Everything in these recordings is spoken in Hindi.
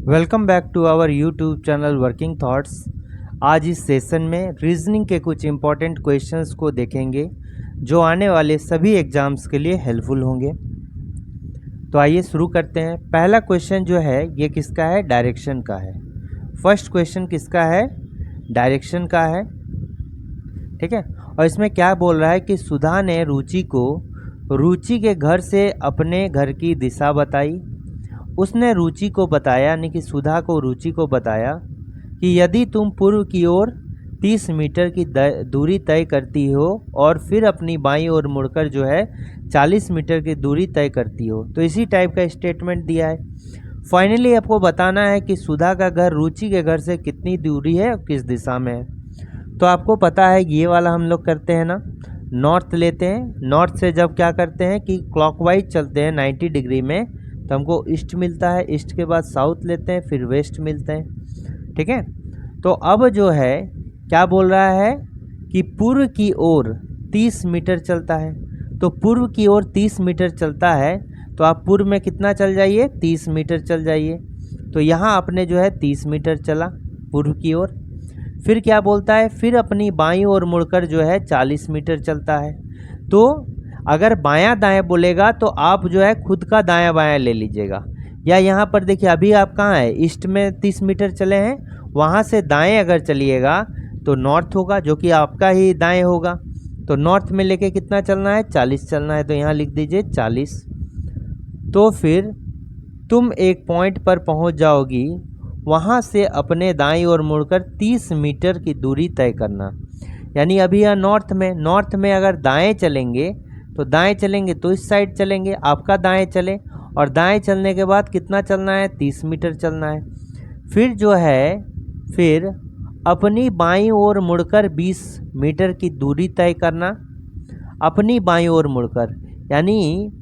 Welcome back to our YouTube channel working thoughts. आज इस सेशन में रीजनिंग के कुछ इम्पॉर्टेंट क्वेश्चंस को देखेंगे जो आने वाले सभी एग्जाम्स के लिए हेल्पफुल होंगे। तो आइए शुरू करते हैं। पहला क्वेश्चन जो है ये किसका है? डायरेक्शन का है। फर्स्ट क्वेश्चन किसका है? डायरेक्शन का है। ठीक है। और इसमें क्या बोल रहा है कि सुधा ने रुचि के घर से अपने घर की दिशा बताई। उसने रुचि को बताया, यानी कि सुधा को रुचि को बताया कि यदि तुम पूर्व की ओर 30 मीटर की दूरी तय करती हो और फिर अपनी बाईं ओर मुड़कर जो है 40 मीटर की दूरी तय करती हो, तो इसी टाइप का स्टेटमेंट दिया है। फाइनली आपको बताना है कि सुधा का घर रुचि के घर से कितनी दूरी है और किस दिशा में है। तो आपको पता है ये वाला हम लोग करते हैं ना, नॉर्थ लेते हैं। नॉर्थ से जब क्या करते हैं कि क्लॉकवाइज चलते हैं 90 डिग्री में, तो हमको ईस्ट मिलता है। ईस्ट के बाद साउथ लेते हैं, फिर वेस्ट मिलते हैं। ठीक है। तो अब जो है क्या बोल रहा है कि पूर्व की ओर 30 मीटर चलता है। तो पूर्व की ओर 30 मीटर चलता है, तो आप पूर्व में कितना चल जाइए? 30 मीटर चल जाइए। तो यहाँ आपने जो है 30 मीटर चला पूर्व की ओर। फिर क्या बोलता है? फिर अपनी बाईं ओर मुड़कर जो है 40 मीटर चलता है। तो अगर बायां दाएं बोलेगा तो आप जो है खुद का दायां बायां ले लीजिएगा। या यहाँ पर देखिए अभी आप कहाँ है? ईस्ट में 30 मीटर चले हैं, वहाँ से दाएं अगर चलिएगा तो नॉर्थ होगा, जो कि आपका ही दाएं होगा। तो नॉर्थ में लेके कितना चलना है? 40 चलना है। तो यहाँ लिख दीजिए 40। तो फिर तुम एक पॉइंट पर पहुँच जाओगी, वहाँ से अपने दाईं ओर मुड़कर 30 मीटर की दूरी तय करना। यानी अभी यहाँ नॉर्थ में अगर दाएं चलेंगे तो दाएं चलेंगे तो इस साइड चलेंगे, आपका दाएं चले, और दाएं चलने के बाद कितना चलना है? 30 मीटर चलना है। फिर जो है फिर अपनी बाईं ओर मुड़कर 20 मीटर की दूरी तय करना। अपनी बाईं ओर मुड़कर, यानी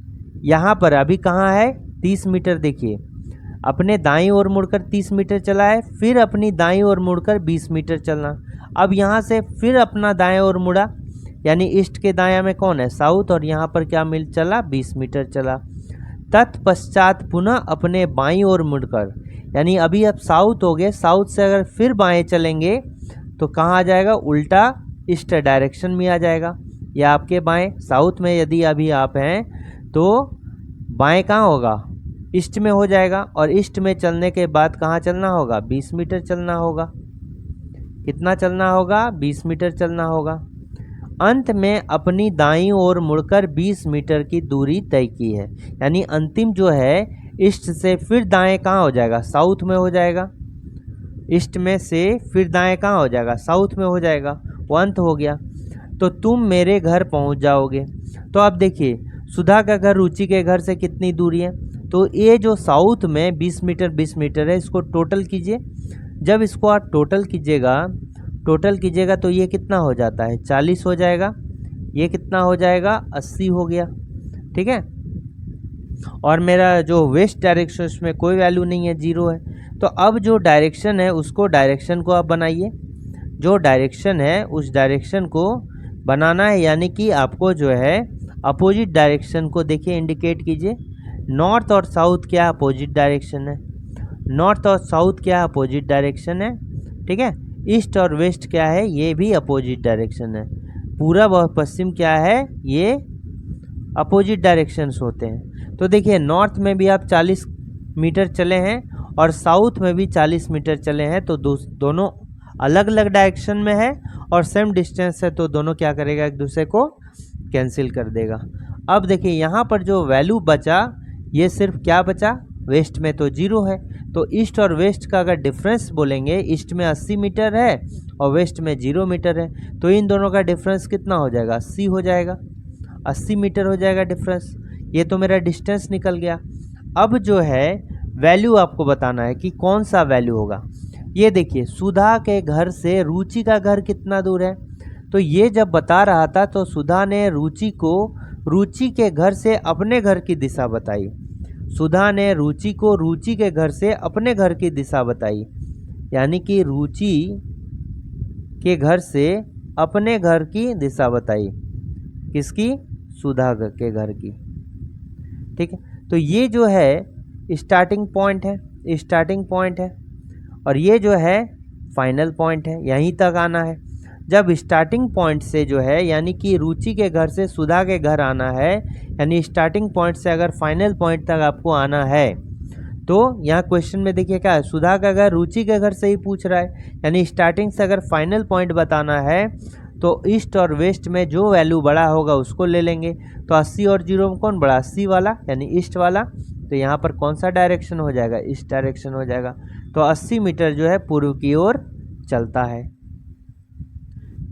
यहाँ पर अभी कहाँ है? 30 मीटर। देखिए अपने दाईं ओर मुड़कर 30 मीटर चला है, फिर अपनी दाईं ओर मुड़कर 20 मीटर चलना। अब यहाँ से फिर अपना दाएं ओर मुड़ा, यानी ईस्ट के दायां में कौन है? साउथ, और यहाँ पर क्या मिल चला? 20 मीटर चला। तत्पश्चात पुनः अपने बाईं ओर मुड़कर, यानी अभी आप साउथ हो गए, साउथ से अगर फिर बाएं चलेंगे तो कहाँ आ जाएगा? उल्टा ईस्ट डायरेक्शन में आ जाएगा। या आपके बाएं साउथ में यदि अभी आप हैं तो बाएं कहाँ होगा? ईस्ट में हो जाएगा। और ईस्ट में चलने के बाद कहाँ चलना होगा? 20 मीटर चलना होगा। कितना चलना होगा? 20 मीटर चलना होगा। अंत में अपनी दाईं ओर मुड़कर 20 मीटर की दूरी तय की है। यानी अंतिम जो है ईस्ट से फिर दाएं कहाँ हो जाएगा? साउथ में हो जाएगा। ईस्ट में से फिर दाएं कहाँ हो जाएगा? साउथ में हो जाएगा। वो अंत हो गया। तो तुम मेरे घर पहुंच जाओगे। तो अब देखिए सुधा का घर रुचि के घर से कितनी दूरी है? तो ये जो साउथ में 20 मीटर है, इसको टोटल कीजिए। जब इसको आप टोटल कीजिएगा तो ये कितना हो जाता है? 40 हो जाएगा। ये कितना हो जाएगा? 80 हो गया। ठीक है। और मेरा जो वेस्ट डायरेक्शन उसमें कोई वैल्यू नहीं है, 0 है। तो अब जो डायरेक्शन है उसको डायरेक्शन को आप बनाइए। जो डायरेक्शन है उस डायरेक्शन को बनाना है, यानी कि आपको जो है अपोजिट डायरेक्शन को देखिए इंडिकेट कीजिए। नॉर्थ और साउथ क्या अपोजिट डायरेक्शन है? नॉर्थ और साउथ क्या अपोजिट डायरेक्शन है? ठीक है। ईस्ट और वेस्ट क्या है? ये भी अपोजिट डायरेक्शन है। पूरब और पश्चिम क्या है? ये अपोजिट डायरेक्शंस होते हैं। तो देखिए नॉर्थ में भी आप 40 मीटर चले हैं और साउथ में भी 40 मीटर चले हैं, तो दोनों अलग अलग डायरेक्शन में है और सेम डिस्टेंस है, तो दोनों क्या करेगा? एक दूसरे को कैंसिल कर देगा। अब देखिए यहाँ पर जो वैल्यू बचा, ये सिर्फ क्या बचा? वेस्ट में तो 0 है। तो ईस्ट और वेस्ट का अगर डिफरेंस बोलेंगे, ईस्ट में 80 मीटर है और वेस्ट में 0 मीटर है, तो इन दोनों का डिफरेंस कितना हो जाएगा? 80 हो जाएगा। 80 मीटर हो जाएगा डिफरेंस। ये तो मेरा डिस्टेंस निकल गया। अब जो है वैल्यू आपको बताना है कि कौन सा वैल्यू होगा। ये देखिए सुधा के घर से रुचि का घर कितना दूर है। तो ये जब बता रहा था तो सुधा ने रुचि के घर से अपने घर की दिशा बताई। सुधा ने रुचि को रुचि के घर से अपने घर की दिशा बताई, यानी कि रुचि के घर से अपने घर की दिशा बताई। किसकी? सुधा के घर की। ठीक है। तो ये जो है स्टार्टिंग पॉइंट है। स्टार्टिंग पॉइंट है और ये जो है फाइनल पॉइंट है, यहीं तक आना है। जब स्टार्टिंग पॉइंट से जो है यानी कि रुचि के घर से सुधा के घर आना है, यानी स्टार्टिंग पॉइंट से अगर फाइनल पॉइंट तक आपको आना है तो यहाँ क्वेश्चन में देखिए क्या है, सुधा का घर रुचि के घर से ही पूछ रहा है, यानी स्टार्टिंग से अगर फाइनल पॉइंट बताना है तो ईस्ट और वेस्ट में जो वैल्यू बड़ा होगा उसको ले लेंगे। तो 80 और 0 में कौन बड़ा, 80 वाला यानी ईस्ट वाला। तो यहाँ पर कौन सा डायरेक्शन हो जाएगा, ईस्ट डायरेक्शन हो जाएगा। तो 80 मीटर जो है पूर्व की ओर चलता है।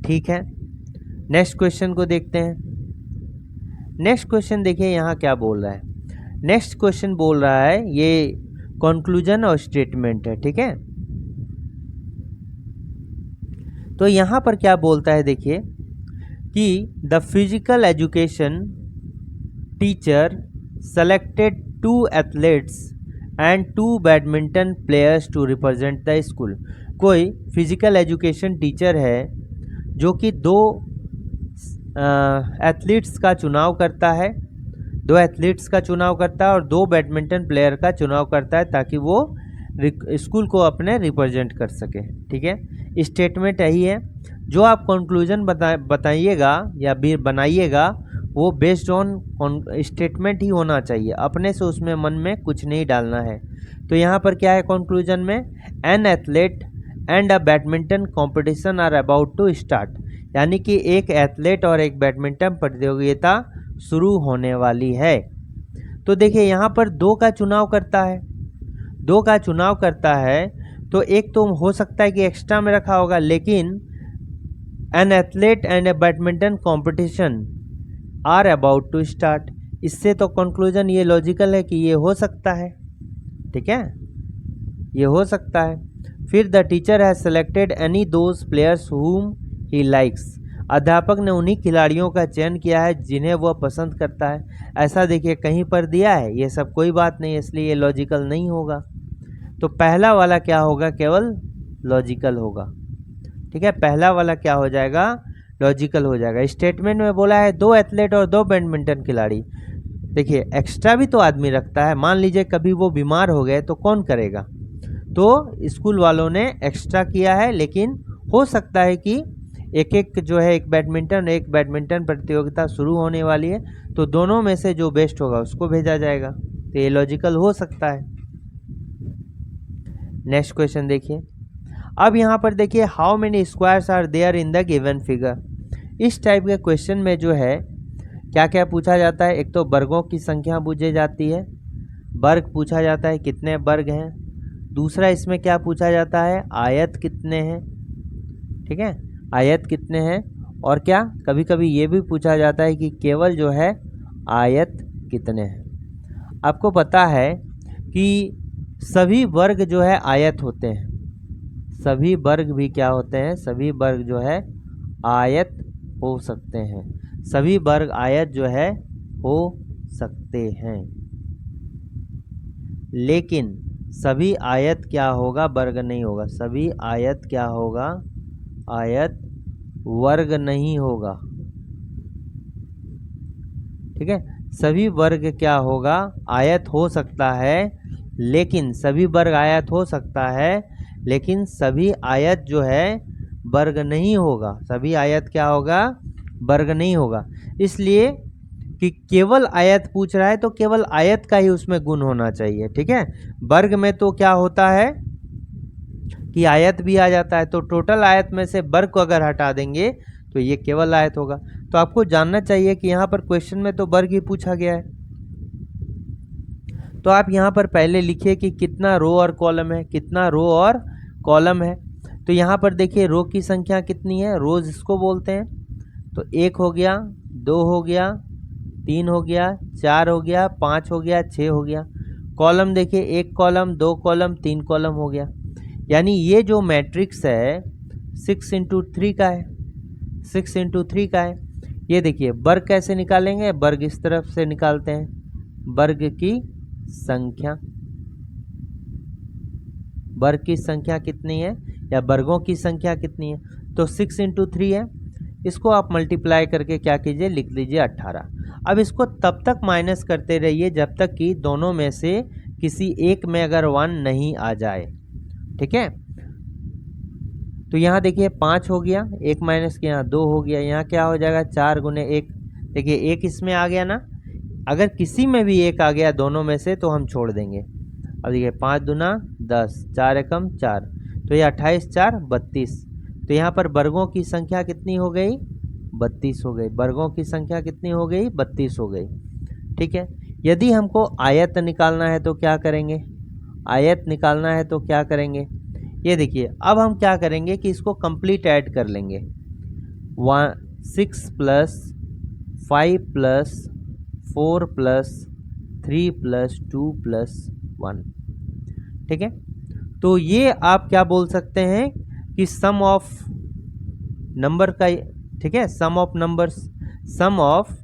ठीक है, नेक्स्ट क्वेश्चन को देखते हैं। नेक्स्ट क्वेश्चन देखिए यहाँ क्या बोल रहा है। नेक्स्ट क्वेश्चन बोल रहा है, ये कंक्लूजन और स्टेटमेंट है। ठीक है, तो यहाँ पर क्या बोलता है देखिए कि the physical education teacher selected 2 athletes and 2 badminton players to represent the school. कोई फिजिकल एजुकेशन टीचर है जो कि 2 एथलीट्स का चुनाव करता है, 2 एथलीट्स का चुनाव करता है और 2 बैडमिंटन प्लेयर का चुनाव करता है ताकि वो स्कूल को अपने रिप्रेजेंट कर सके। ठीक है, स्टेटमेंट यही है। जो आप कंक्लूजन बताइएगा या बनाइएगा वो बेस्ड ऑन स्टेटमेंट ही होना चाहिए, अपने से उसमें मन में कुछ नहीं डालना है। तो यहाँ पर क्या है कंक्लूजन में, an athlete and a badminton competition are about to start, यानी कि एक एथलीट और एक बैडमिंटन प्रतियोगिता शुरू होने वाली है। तो देखिए यहाँ पर 2 का चुनाव करता है, 2 का चुनाव करता है तो एक तो हो सकता है कि एक्स्ट्रा में रखा होगा, लेकिन an athlete and a badminton competition are about to start, इससे तो कंक्लूजन ये लॉजिकल है कि ये हो सकता है। ठीक है, ये हो सकता है। फिर the teacher has selected any those players हुम ही लाइक्स, अध्यापक ने उन्हीं खिलाड़ियों का चयन किया है जिन्हें वह पसंद करता है। ऐसा देखिए कहीं पर दिया है, ये सब कोई बात नहीं, इसलिए ये लॉजिकल नहीं होगा। तो पहला वाला क्या होगा, केवल लॉजिकल होगा। ठीक है, पहला वाला क्या हो जाएगा, लॉजिकल हो जाएगा। स्टेटमेंट में बोला है 2 एथलीट और 2 बैडमिंटन खिलाड़ी। देखिए एक्स्ट्रा भी तो आदमी रखता है, मान लीजिए कभी वो बीमार हो गए तो कौन करेगा, तो स्कूल वालों ने एक्स्ट्रा किया है। लेकिन हो सकता है कि एक जो है एक बैडमिंटन प्रतियोगिता शुरू होने वाली है, तो दोनों में से जो बेस्ट होगा उसको भेजा जाएगा। तो ये लॉजिकल हो सकता है। नेक्स्ट क्वेश्चन देखिए। अब यहाँ पर देखिए how many squares are there in the given figure. इस टाइप के क्वेश्चन में जो है क्या क्या पूछा जाता है, एक तो वर्गों की संख्या पूछी जाती है, वर्ग पूछा जाता है कितने वर्ग हैं। दूसरा इसमें क्या पूछा जाता है, आयत कितने हैं। ठीक है, आयत कितने हैं। और क्या कभी कभी ये भी पूछा जाता है कि केवल जो है आयत कितने हैं। आपको पता है कि सभी वर्ग जो है आयत होते हैं, सभी वर्ग भी क्या होते हैं, सभी वर्ग जो है आयत हो सकते हैं, सभी वर्ग आयत जो है हो सकते हैं। लेकिन सभी आयत क्या होगा, वर्ग नहीं होगा। सभी आयत क्या होगा, आयत वर्ग नहीं होगा। ठीक है, सभी वर्ग क्या होगा, आयत हो सकता है, लेकिन सभी वर्ग आयत हो सकता है, लेकिन सभी आयत जो है वर्ग नहीं होगा। सभी आयत क्या होगा, वर्ग नहीं होगा। इसलिए कि केवल आयत पूछ रहा है तो केवल आयत का ही उसमें गुण होना चाहिए। ठीक है, वर्ग में तो क्या होता है कि आयत भी आ जाता है, तो टोटल आयत में से वर्ग को अगर हटा देंगे तो ये केवल आयत होगा। तो आपको जानना चाहिए कि यहाँ पर क्वेश्चन में तो वर्ग ही पूछा गया है। तो आप यहाँ पर पहले लिखिए कि कितना रो और कॉलम है, कितना रो और कॉलम है। तो यहाँ पर देखिए रो की संख्या कितनी है, रोज इसको बोलते हैं। तो 1 हो गया, 2 हो गया, 3 हो गया, 4 हो गया, 5 हो गया, 6 हो गया। कॉलम देखिए 1 कॉलम, 2 कॉलम, 3 कॉलम हो गया। यानी ये जो मैट्रिक्स है 6 × 3 का है, 6 × 3 का है। ये देखिए वर्ग कैसे निकालेंगे, वर्ग इस तरफ से निकालते हैं, वर्ग की संख्या, वर्ग की संख्या कितनी है या वर्गों की संख्या कितनी है, तो 6 × 3 है। इसको आप मल्टीप्लाई करके क्या कीजिए, लिख लीजिए 18। अब इसको तब तक माइनस करते रहिए जब तक कि दोनों में से किसी एक में अगर 1 नहीं आ जाए। ठीक है, तो यहाँ देखिए 5 हो गया, 1 माइनस के यहाँ 2 हो गया, यहाँ क्या हो जाएगा 4 गुने 1। देखिए 1 इसमें आ गया ना, अगर किसी में भी 1 आ गया दोनों में से तो हम छोड़ देंगे। अब देखिए 5 दूना 10, 4 एकम 4, तो ये 28 4 32। तो यहाँ पर वर्गों की संख्या कितनी हो गई 32 हो गई। वर्गों की संख्या कितनी हो गई 32 हो गई। ठीक है, यदि हमको आयत निकालना है तो क्या करेंगे, आयत निकालना है तो क्या करेंगे, ये देखिए अब हम क्या करेंगे कि इसको कंप्लीट ऐड कर लेंगे। 6 plus 5 plus 4 plus 3 plus 2 plus 1। ठीक है, तो ये आप क्या बोल सकते हैं कि सम ऑफ नंबर का, ठीक है, sum of numbers, sum of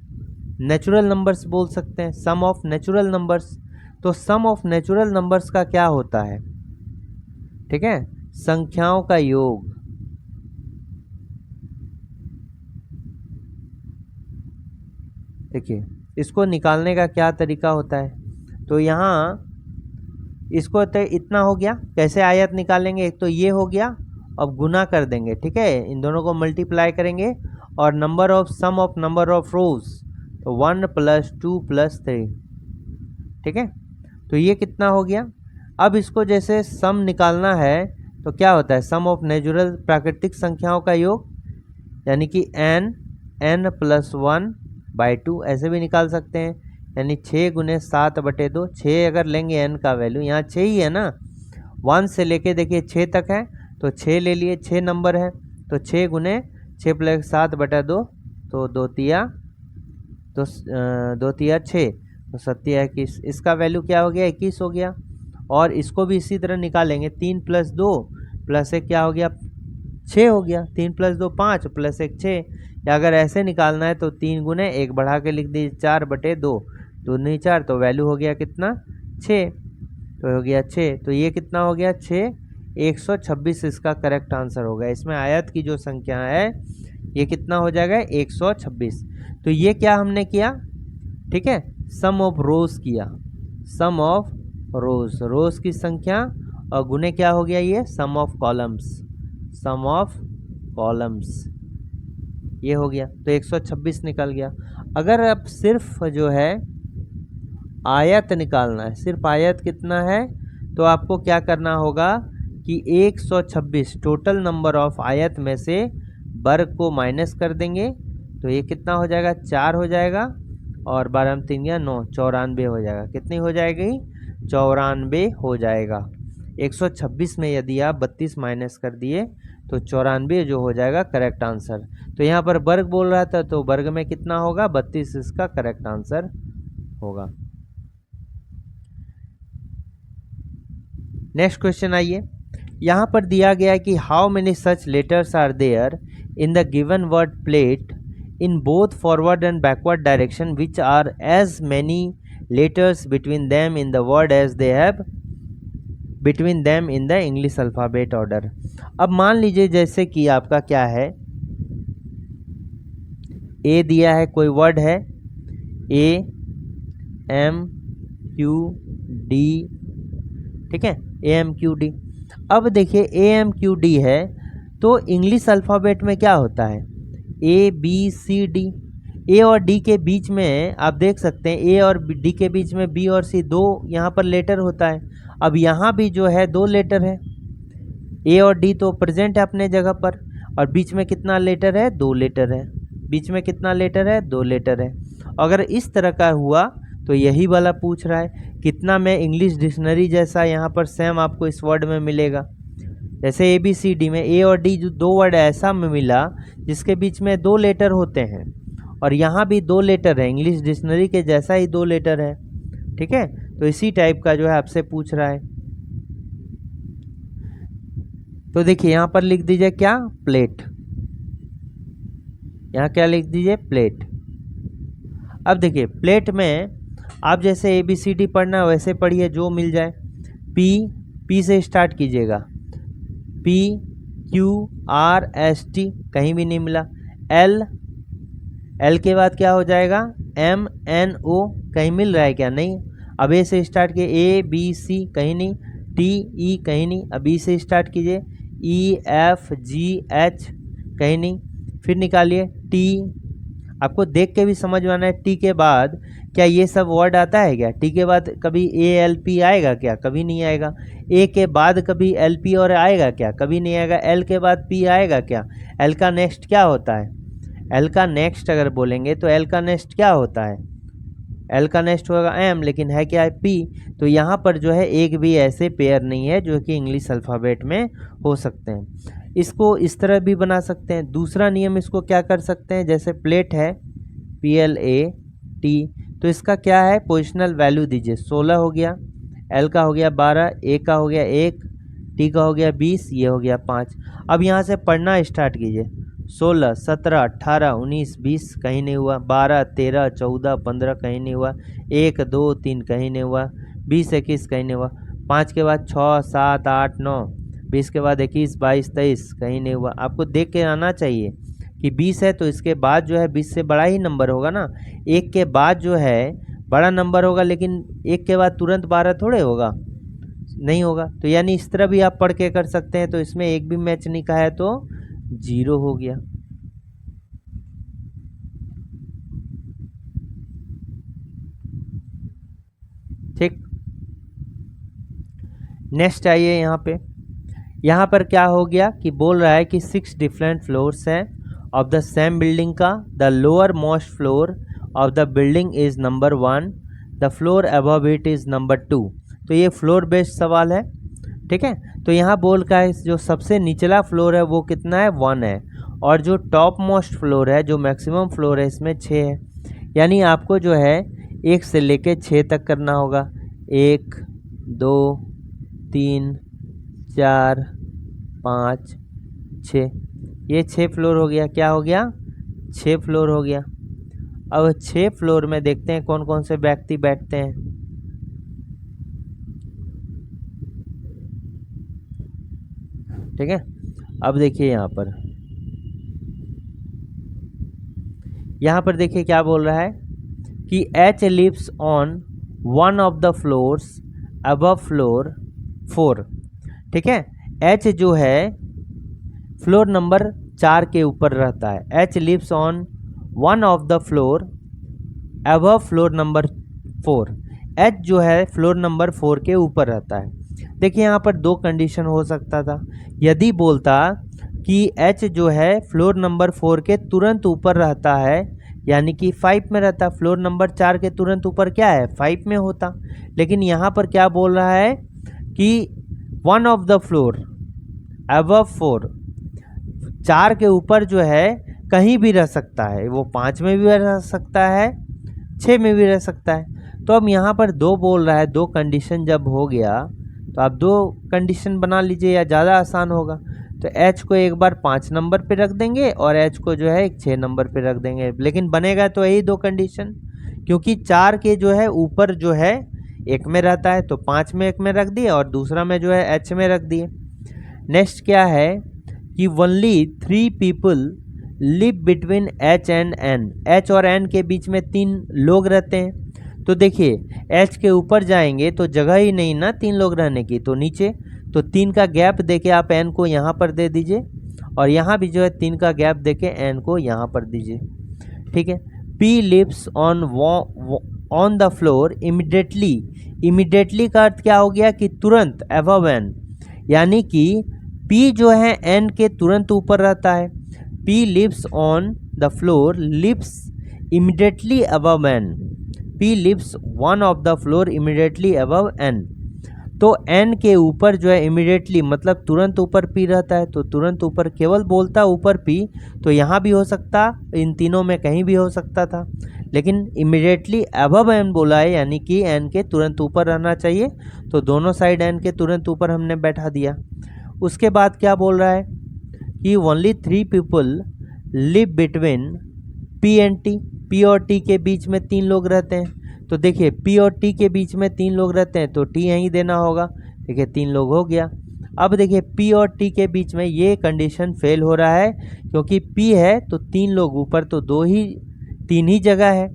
natural numbers बोल सकते हैं, सम ऑफ नेचुरल नंबर्स। तो सम ऑफ नेचुरल नंबर्स का क्या होता है, ठीक है, संख्याओं का योग। देखिए इसको निकालने का क्या तरीका होता है, तो यहाँ इसको तो इतना हो गया, कैसे आयत निकालेंगे, एक तो ये हो गया, अब गुना कर देंगे। ठीक है, इन दोनों को मल्टीप्लाई करेंगे और number of sum of number of rows, तो 1 प्लस 2 प्लस 3। ठीक है, तो ये कितना हो गया। अब इसको जैसे सम निकालना है तो क्या होता है, सम ऑफ नेचुरल प्राकृतिक संख्याओं का योग, यानी कि n प्लस 1/2 ऐसे भी निकाल सकते हैं, यानी 6 गुने 7/2। 6 अगर लेंगे n का वैल्यू, यहाँ 6 ही है ना, 1 से लेके देखिए 6 तक है, तो 6 ले लिए, 6 नंबर है, तो 6 गुने 6 प्लस 7/2, तो 2 तिया 6, तो 7 21। इसका वैल्यू क्या हो गया 21 हो गया। और इसको भी इसी तरह निकालेंगे, 3 प्लस 2 प्लस 1 क्या हो गया 6 हो गया, 3 प्लस 2 5 प्लस 1 6। या अगर ऐसे निकालना है तो 3 गुने 1 बढ़ा के लिख दीजिए 4/2, 2 नहीं 4, तो वैल्यू हो गया कितना 6, तो हो गया 6। तो ये कितना हो गया 6, 126 इसका करेक्ट आंसर होगा। इसमें आयत की जो संख्या है ये कितना हो जाएगा 126। तो ये क्या हमने किया, ठीक है, सम ऑफ रोज किया, सम ऑफ रोज, रोज की संख्या, और गुने क्या हो गया ये sum of columns, sum of columns, ये हो गया, तो 126 निकल गया। अगर अब सिर्फ जो है आयत निकालना है, सिर्फ आयत कितना है, तो आपको क्या करना होगा कि 126 टोटल नंबर ऑफ आयत में से वर्ग को माइनस कर देंगे, तो ये कितना हो जाएगा 4 हो जाएगा, और 12 3 या 9, 94 हो जाएगा। कितनी हो जाएगी 94 हो जाएगा। 126 में यदि आप 32 माइनस कर दिए तो 94 जो हो जाएगा करेक्ट आंसर। तो यहाँ पर वर्ग बोल रहा था, तो वर्ग में कितना होगा 32 इसका करेक्ट आंसर होगा। नेक्स्ट क्वेश्चन आइए, यहाँ पर दिया गया है कि how many such letters are there in the given word plate in both forward and backward direction which are as many letters between them in the word as they have between them in the English alphabet order। अब मान लीजिए जैसे कि आपका क्या है, ए दिया है, कोई वर्ड है ए एम क्यू डी, ठीक है, ए एम क्यू डी। अब देखिए ए एम क्यू डी है, तो इंग्लिश अल्फ़ाबेट में क्या होता है ए बी सी डी। ए और डी के बीच में आप देख सकते हैं, ए और डी के बीच में बी और सी, दो यहाँ पर लेटर होता है। अब यहाँ भी जो है 2 लेटर है, ए और डी तो प्रेजेंट है अपने जगह पर, और बीच में कितना लेटर है 2 लेटर है, बीच में कितना लेटर है 2 लेटर है। अगर इस तरह का हुआ तो यही वाला पूछ रहा है कितना में इंग्लिश डिक्शनरी जैसा यहाँ पर सेम आपको इस वर्ड में मिलेगा। जैसे ए बी सी डी में ए और डी जो 2 वर्ड ऐसा में मिला जिसके बीच में 2 लेटर होते हैं, और यहाँ भी 2 लेटर है, इंग्लिश डिक्शनरी के जैसा ही 2 लेटर है, ठीक है। तो इसी टाइप का जो है आपसे पूछ रहा है। तो देखिए यहाँ पर लिख दीजिए क्या प्लेट, यहाँ क्या लिख दीजिए प्लेट। अब देखिए प्लेट में आप जैसे ए बी सी डी पढ़ना वैसे पढ़िए, जो मिल जाए। पी से स्टार्ट कीजिएगा, P Q R S T, कहीं भी नहीं मिला। एल के बाद क्या हो जाएगा एम एन ओ, कहीं मिल रहा है क्या, नहीं। अब ए से स्टार्ट कीजिए, ABC कहीं नहीं, TE कहीं नहीं, अब B से स्टार्ट कीजिए, EFGH कहीं नहीं, फिर निकालिए T। आपको देख के भी समझ में आना है, टी के बाद क्या ये सब वर्ड आता है क्या? टी के बाद कभी ALP आएगा क्या? कभी नहीं आएगा। ए के बाद कभी LP और आएगा क्या? कभी नहीं आएगा। एल के बाद P आएगा क्या? एल का नेक्स्ट क्या होता है? एल का नेक्स्ट अगर बोलेंगे तो एल का नेक्स्ट क्या होता है? एल का नेक्स्ट होगा M, लेकिन है क्या है? P। तो यहाँ पर जो है एक भी ऐसे पेयर नहीं है जो कि इंग्लिश अल्फ़ाबेट में हो सकते हैं। इसको इस तरह भी बना सकते हैं। दूसरा नियम इसको क्या कर सकते हैं, जैसे प्लेट है PLAT, तो इसका क्या है, पोजिशनल वैल्यू दीजिए। 16 हो गया, L का हो गया 12, A का हो गया 1, T का हो गया 20, ये हो गया 5। अब यहाँ से पढ़ना स्टार्ट कीजिए। 16, 17, 18, 19, 20 कहीं नहीं हुआ, 12, 13, 14, 15 कहीं नहीं हुआ, 1, 2, 3 कहीं नहीं हुआ, 20, 21 कहीं नहीं हुआ, 5 के बाद 6, 7, 8, 9, 20 के बाद 21, 22, 23 कहीं नहीं हुआ। आपको देख के आना चाहिए कि 20 है तो इसके बाद जो है 20 से बड़ा ही नंबर होगा ना। 1 के बाद जो है बड़ा नंबर होगा, लेकिन 1 के बाद तुरंत 12 थोड़े होगा, नहीं होगा। तो यानी इस तरह भी आप पढ़ के कर सकते हैं। तो इसमें एक भी मैच नहीं कहा है तो 0 हो गया। ठीक, नेक्स्ट आइए यहाँ पर क्या हो गया कि बोल रहा है कि 6 डिफरेंट फ्लोर्स हैं ऑफ द सेम बिल्डिंग का। The lower most floor of the building is number 1, the floor above it is number 2। तो ये फ्लोर बेस्ड सवाल है, ठीक है। तो यहाँ बोल का है जो सबसे निचला फ्लोर है वो कितना है, 1 है, और जो टॉप मोस्ट फ्लोर है, जो मैक्सिमम फ्लोर है, इसमें 6 है। यानी आपको जो है 1 से लेके 6 तक करना होगा। 1, 2, 3, 4, 5, 6, ये 6 फ्लोर हो गया। क्या हो गया, 6 फ्लोर हो गया। अब 6 फ्लोर में देखते हैं कौन कौन से व्यक्ति बैठते हैं। ठीक है, अब देखिए यहाँ पर देखिए क्या बोल रहा है कि H lives on one of the floors above floor 4। ठीक है, H जो है फ्लोर नंबर 4 के ऊपर रहता है। H lives on one of the floor above floor number 4। H जो है फ्लोर नंबर 4 के ऊपर रहता है। देखिए यहाँ पर 2 कंडीशन हो सकता था। यदि बोलता कि H जो है फ्लोर नंबर 4 के तुरंत ऊपर रहता है, यानी कि 5 में रहता, फ्लोर नंबर 4 के तुरंत ऊपर क्या है, 5 में होता। लेकिन यहाँ पर क्या बोल रहा है कि one of the floor above 4, 4 के ऊपर जो है कहीं भी रह सकता है, वो 5 में भी रह सकता है, 6 में भी रह सकता है। तो अब यहाँ पर 2 बोल रहा है, 2 कंडीशन जब हो गया तो आप 2 कंडीशन बना लीजिए या ज़्यादा आसान होगा। तो H को एक बार 5 नंबर पे रख देंगे और H को जो है एक 6 नंबर पे रख देंगे, लेकिन बनेगा तो यही 2 कंडीशन, क्योंकि 4 के जो है ऊपर जो है 1 में रहता है, तो 5 में 1 में रख दिए और दूसरा में जो है H में रख दिए। नेक्स्ट क्या है कि only 3 people live between H and N। H और N के बीच में 3 लोग रहते हैं। तो देखिए H के ऊपर जाएंगे तो जगह ही नहीं ना 3 लोग रहने की, तो नीचे, तो 3 का गैप देके आप N को यहाँ पर दे दीजिए और यहाँ भी जो है 3 का गैप देके N को यहाँ पर दीजिए। ठीक है, P lives on the floor immediately. Immediately का अर्थ क्या हो गया कि तुरंत, अबव N, यानी कि P जो है N के तुरंत ऊपर रहता है। P lives on the floor, lives immediately above N। P lives one of the floor immediately above N। तो N के ऊपर जो है इमिडिएटली मतलब तुरंत ऊपर P रहता है, तो तुरंत ऊपर केवल बोलता ऊपर P, तो यहाँ भी हो सकता, इन तीनों में कहीं भी हो सकता था, लेकिन इमिडिएटली अबव N बोला है, यानी कि N के तुरंत ऊपर रहना चाहिए। तो दोनों साइड N के तुरंत ऊपर हमने बैठा दिया। उसके बाद क्या बोल रहा है कि only 3 people live between P and T। P और T के बीच में 3 लोग रहते हैं। तो देखिए P और T के बीच में 3 लोग रहते हैं, तो T यहीं देना होगा। देखिए 3 लोग हो गया। अब देखिए P और T के बीच में ये कंडीशन फेल हो रहा है, क्योंकि P है तो 3 लोग ऊपर, तो 3 ही जगह है।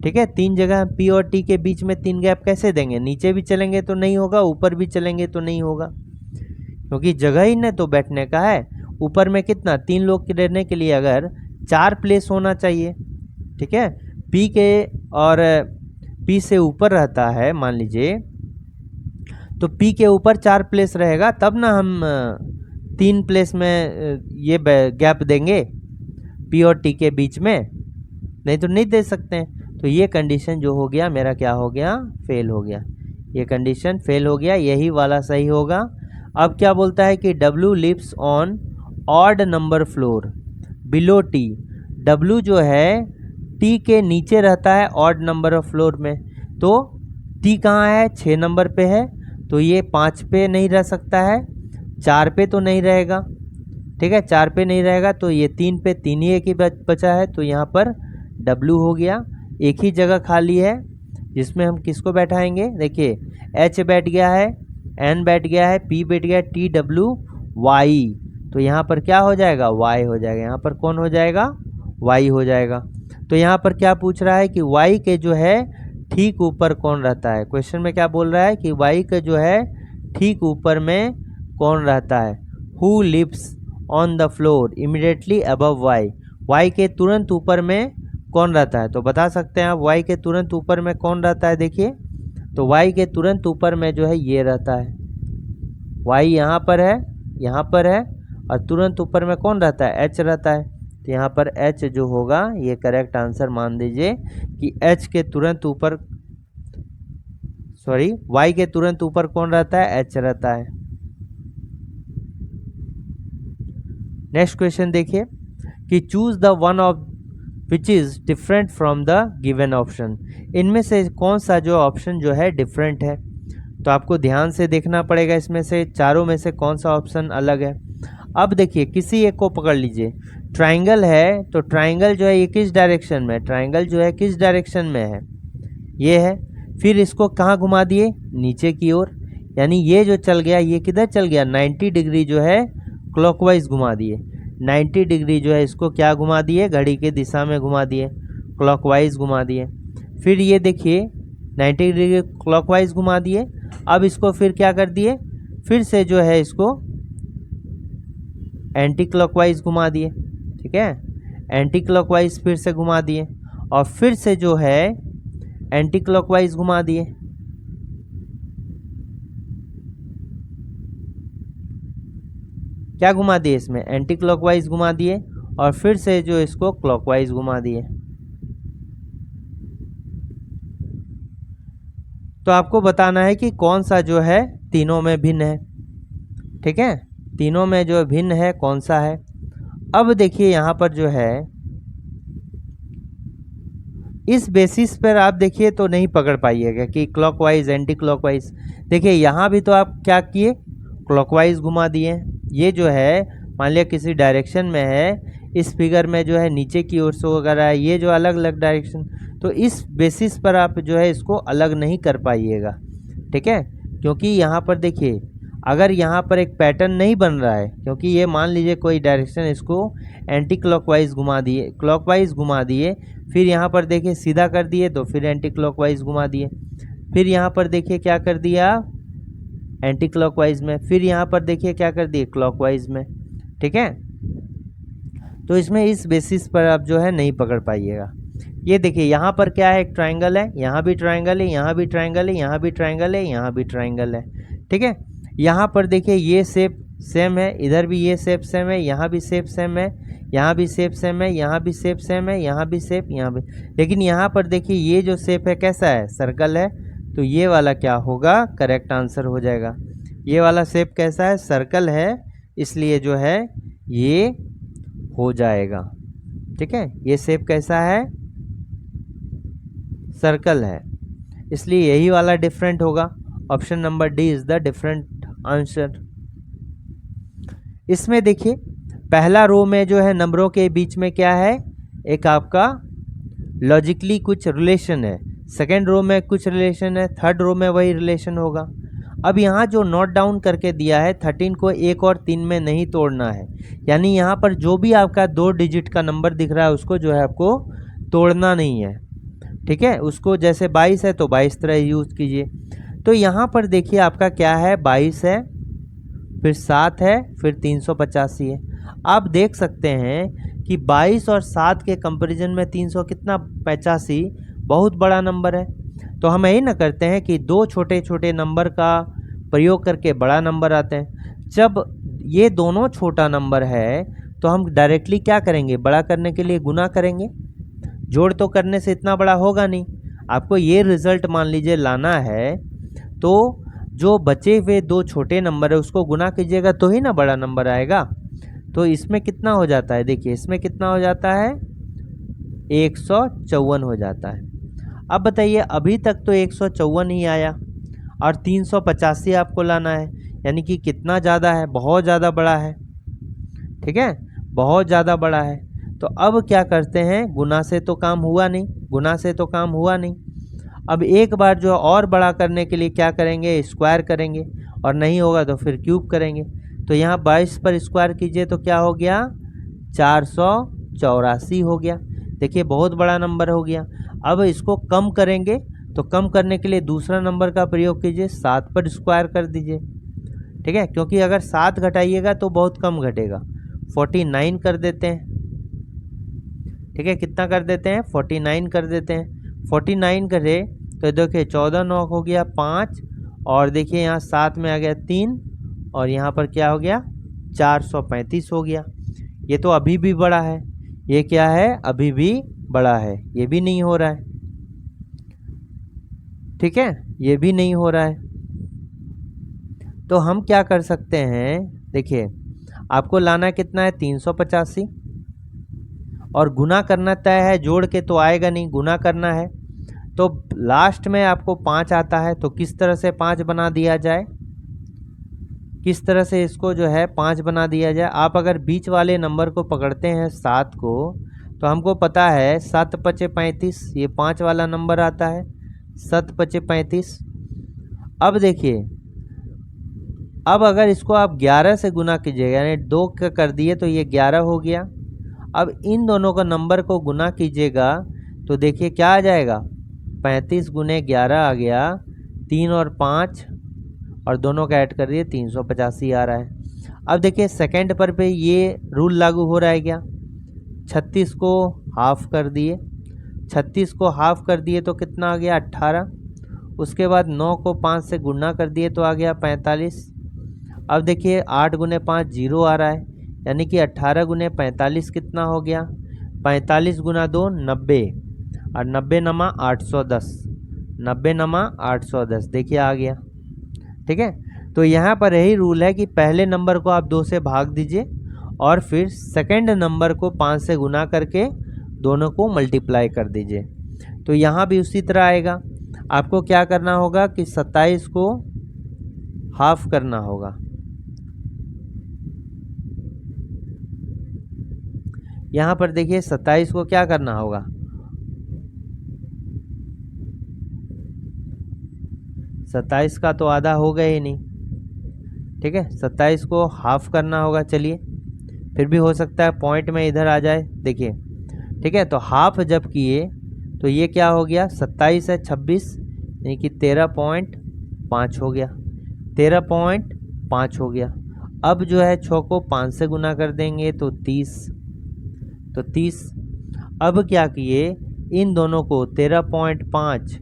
ठीक है, 3 जगह हम P और T के बीच में 3 गैप कैसे देंगे? नीचे भी चलेंगे तो नहीं होगा, ऊपर भी चलेंगे तो नहीं होगा, क्योंकि जगह ही न तो बैठने का है। ऊपर में कितना 3 लोग के रहने के लिए अगर 4 प्लेस होना चाहिए, ठीक है। P के और P से ऊपर रहता है मान लीजिए, तो P के ऊपर 4 प्लेस रहेगा, तब ना हम 3 प्लेस में ये गैप देंगे P और T के बीच में, नहीं तो नहीं दे सकते हैं। तो ये कंडीशन जो हो गया मेरा क्या हो गया? फेल हो गया। ये कंडीशन फेल हो गया, यही वाला सही होगा। अब क्या बोलता है कि W lives on odd number floor below T। W जो है T के नीचे रहता है ऑड नंबर ऑफ फ्लोर में, तो T कहाँ है? 6 नंबर पे है, तो ये 5 पे नहीं रह सकता है, 4 पे तो नहीं रहेगा, ठीक है, 4 पे नहीं रहेगा, तो ये 3 पे, 3 ही एक ही बचा है, तो यहाँ पर W हो गया। एक ही जगह खाली है जिसमें हम किसको बैठाएंगे? देखिए H बैठ गया है, N बैठ गया है, P बैठ गया है, T W Y, तो यहाँ पर क्या हो जाएगा? Y हो जाएगा। यहाँ पर कौन हो जाएगा? Y हो जाएगा। तो यहाँ पर क्या पूछ रहा है कि Y के जो है ठीक ऊपर कौन रहता है? क्वेश्चन में क्या बोल रहा है कि Y के जो है ठीक ऊपर में कौन रहता है? Who lives on the floor immediately above Y। Y के तुरंत ऊपर में कौन रहता है? तो बता सकते हैं आप Y के तुरंत ऊपर में कौन रहता है। देखिए तो Y के तुरंत ऊपर में जो है ये रहता है, Y यहाँ पर है, यहाँ पर है, और तुरंत ऊपर में कौन रहता है? H रहता है। तो यहाँ पर H जो होगा ये करेक्ट आंसर मान दीजिए कि H के तुरंत ऊपर, सॉरी, Y के तुरंत ऊपर कौन रहता है? H रहता है। नेक्स्ट क्वेश्चन देखिए कि choose the one of which is different from the given option. इनमें से कौन सा जो ऑप्शन जो है डिफरेंट है? तो आपको ध्यान से देखना पड़ेगा, इसमें से चारों में से कौन सा ऑप्शन अलग है। अब देखिए किसी एक को पकड़ लीजिए, ट्राइंगल है, तो ट्राइंगल जो है ये किस डायरेक्शन में? ट्राइंगल जो है किस डायरेक्शन में है? ये है। फिर इसको कहाँ घुमा दिए? नीचे की ओर, यानी ये जो चल गया ये किधर चल गया? 90 डिग्री जो है क्लॉकवाइज घुमा दिए। 90 डिग्री जो है इसको क्या घुमा दिए? घड़ी के दिशा में घुमा दिए, क्लॉकवाइज घुमा दिए। फिर ये देखिए 90 डिग्री क्लॉकवाइज घुमा दिए। अब इसको फिर क्या कर दिए? फिर से जो है इसको एंटी क्लॉकवाइज घुमा दिए, ठीक है, एंटी क्लॉकवाइज फिर से घुमा दिए, और फिर से जो है एंटी क्लॉकवाइज घुमा दिए। क्या घुमा दिए इसमें? एंटी क्लॉकवाइज घुमा दिए, और फिर से जो इसको क्लॉकवाइज घुमा दिए। तो आपको बताना है कि कौन सा जो है तीनों में भिन्न है, ठीक है, तीनों में जो भिन्न है कौन सा है। अब देखिए यहाँ पर जो है इस बेसिस पर आप देखिए तो नहीं पकड़ पाइएगा कि क्लॉकवाइज एंटी क्लॉकवाइज। देखिए यहाँ भी तो आप क्या किए? क्लॉकवाइज घुमा दिए। ये जो है मान लिया किसी डायरेक्शन में है, इस फिगर में जो है नीचे की ओर से वगैरह है, ये जो अलग अलग डायरेक्शन, तो इस बेसिस पर आप जो है इसको अलग नहीं कर पाइएगा, ठीक है। क्योंकि यहाँ पर देखिए अगर यहाँ पर एक पैटर्न नहीं बन रहा है, क्योंकि ये मान लीजिए कोई डायरेक्शन, इसको एंटी क्लॉकवाइज घुमा दिए, क्लॉकवाइज घुमा दिए, फिर यहाँ पर देखिए सीधा कर दिए तो फिर एंटी क्लॉकवाइज घुमा दिए, फिर यहाँ पर देखिए क्या कर दिया? एंटी क्लॉकवाइज में, फिर यहाँ पर देखिए क्या कर दिए? क्लॉकवाइज में, ठीक है। तो इसमें इस बेसिस पर आप जो है नहीं पकड़ पाइएगा। ये देखिए यहाँ पर क्या है? एक ट्राइंगल है, यहाँ भी ट्राइंगल है, यहाँ भी ट्राइंगल है, यहाँ भी ट्राइंगल है, यहाँ भी ट्राइंगल है, ठीक है। यहाँ पर देखिए ये शेप सेम है, इधर भी ये शेप सेम है, यहाँ भी शेप सेम है, यहाँ भी शेप सेम है, यहाँ भी शेप सेम है, यहाँ भी शेप, यहाँ भी, लेकिन यहाँ पर देखिए ये जो शेप है कैसा है? सर्कल है, तो ये वाला क्या होगा? करेक्ट आंसर हो जाएगा। ये वाला शेप कैसा है? सर्कल है, इसलिए जो है ये हो जाएगा, ठीक है। ये शेप कैसा है? सर्कल है, इसलिए यही वाला डिफरेंट होगा। Option number D is the different answer. इसमें देखिए पहला रो में जो है नंबरों के बीच में क्या है? एक आपका लॉजिकली कुछ रिलेशन है, सेकेंड रो में कुछ रिलेशन है, थर्ड रो में वही रिलेशन होगा। अब यहाँ जो नोट डाउन करके दिया है 13 को 1 और 3 में नहीं तोड़ना है, यानी यहाँ पर जो भी आपका 2 डिजिट का नंबर दिख रहा है उसको जो है आपको तोड़ना नहीं है। ठीक है, उसको जैसे 22 है तो 22 तरह यूज़ कीजिए। तो यहाँ पर देखिए आपका क्या है, 22 है, फिर 7 है, फिर 385 है। आप देख सकते हैं कि 22 और 7 के कंपैरिजन में 300 कितना 85 बहुत बड़ा नंबर है। तो हम यही ना करते हैं कि दो छोटे छोटे नंबर का प्रयोग करके बड़ा नंबर आते हैं। जब ये दोनों छोटा नंबर है तो हम डायरेक्टली क्या करेंगे, बड़ा करने के लिए गुना करेंगे। जोड़ तो करने से इतना बड़ा होगा नहीं। आपको ये रिजल्ट मान लीजिए लाना है, तो जो बचे हुए दो छोटे नंबर है उसको गुना कीजिएगा तो ही ना बड़ा नंबर आएगा। तो इसमें कितना हो जाता है, देखिए इसमें कितना हो जाता है, 154 हो जाता है। अब बताइए अभी तक तो 154 ही आया और 385 आपको लाना है, यानी कि कितना ज़्यादा है, बहुत ज़्यादा बड़ा है। ठीक है, बहुत ज़्यादा बड़ा है। तो अब क्या करते हैं, गुना से तो काम हुआ नहीं, गुना से तो काम हुआ नहीं। अब एक बार जो और बड़ा करने के लिए क्या करेंगे, स्क्वायर करेंगे, और नहीं होगा तो फिर क्यूब करेंगे। तो यहाँ 22 पर स्क्वायर कीजिए तो क्या हो गया, 484 हो गया। देखिए बहुत बड़ा नंबर हो गया। अब इसको कम करेंगे तो कम करने के लिए दूसरा नंबर का प्रयोग कीजिए, 7 पर स्क्वायर कर दीजिए। ठीक है, क्योंकि अगर 7 घटाइएगा तो बहुत कम घटेगा, 49 कर देते हैं। ठीक है, कितना कर देते हैं, 49 कर देते हैं। 49 करे तो देखिए 14 9 हो गया 5, और देखिए यहाँ 7 में आ गया 3, और यहाँ पर क्या हो गया, 435 हो गया। ये तो अभी भी बड़ा है, ये क्या है, अभी भी बड़ा है, ये भी नहीं हो रहा है। ठीक है, ये भी नहीं हो रहा है। तो हम क्या कर सकते हैं, देखिए आपको लाना कितना है, 385, और गुना करना तय है, जोड़ के तो आएगा नहीं, गुना करना है। तो लास्ट में आपको 5 आता है, तो किस तरह से 5 बना दिया जाए, किस तरह से इसको जो है 5 बना दिया जाए। आप अगर बीच वाले नंबर को पकड़ते हैं 7 को, तो हमको पता है 7 पचे 35, ये 5 वाला नंबर आता है, 7 पचे 35। अब देखिए, अब अगर इसको आप 11 से गुना कीजिएगा, यानी 2 का कर दिए तो ये 11 हो गया। अब इन दोनों का नंबर को गुना कीजिएगा तो देखिए क्या आ जाएगा, 35 गुने 11 आ गया, 3 और 5 और दोनों का ऐड कर दिए, 385 आ रहा है। अब देखिए सेकंड पर पे ये रूल लागू हो रहा है क्या, 36 को हाफ कर दिए, 36 को हाफ कर दिए तो कितना आ गया, 18। उसके बाद 9 को 5 से गुना कर दिए तो आ गया 45। अब देखिए 8 गुने 5 0 आ रहा है, यानी कि 18 गुने 45 कितना हो गया, 45 गुना 2 90, और 90 नमा 810, 90 नमा 810, देखिए आ गया। ठीक है, तो यहाँ पर यही रूल है कि पहले नंबर को आप 2 से भाग दीजिए और फिर सेकंड नंबर को 5 से गुना करके दोनों को मल्टीप्लाई कर दीजिए। तो यहाँ भी उसी तरह आएगा। आपको क्या करना होगा कि 27 को हाफ करना होगा, यहाँ पर देखिए 27 को क्या करना होगा, 27 का तो आधा हो गया ही नहीं। ठीक है, 27 को हाफ करना होगा, चलिए फिर भी हो सकता है पॉइंट में इधर आ जाए, देखिए। ठीक है, तो हाफ जब किए तो ये क्या हो गया, 27 है 26, यानी कि 13.5 हो गया, 13.5 हो गया। अब जो है 6 को 5 से गुना कर देंगे तो 30, तो 30। अब क्या किए, इन दोनों को 13.5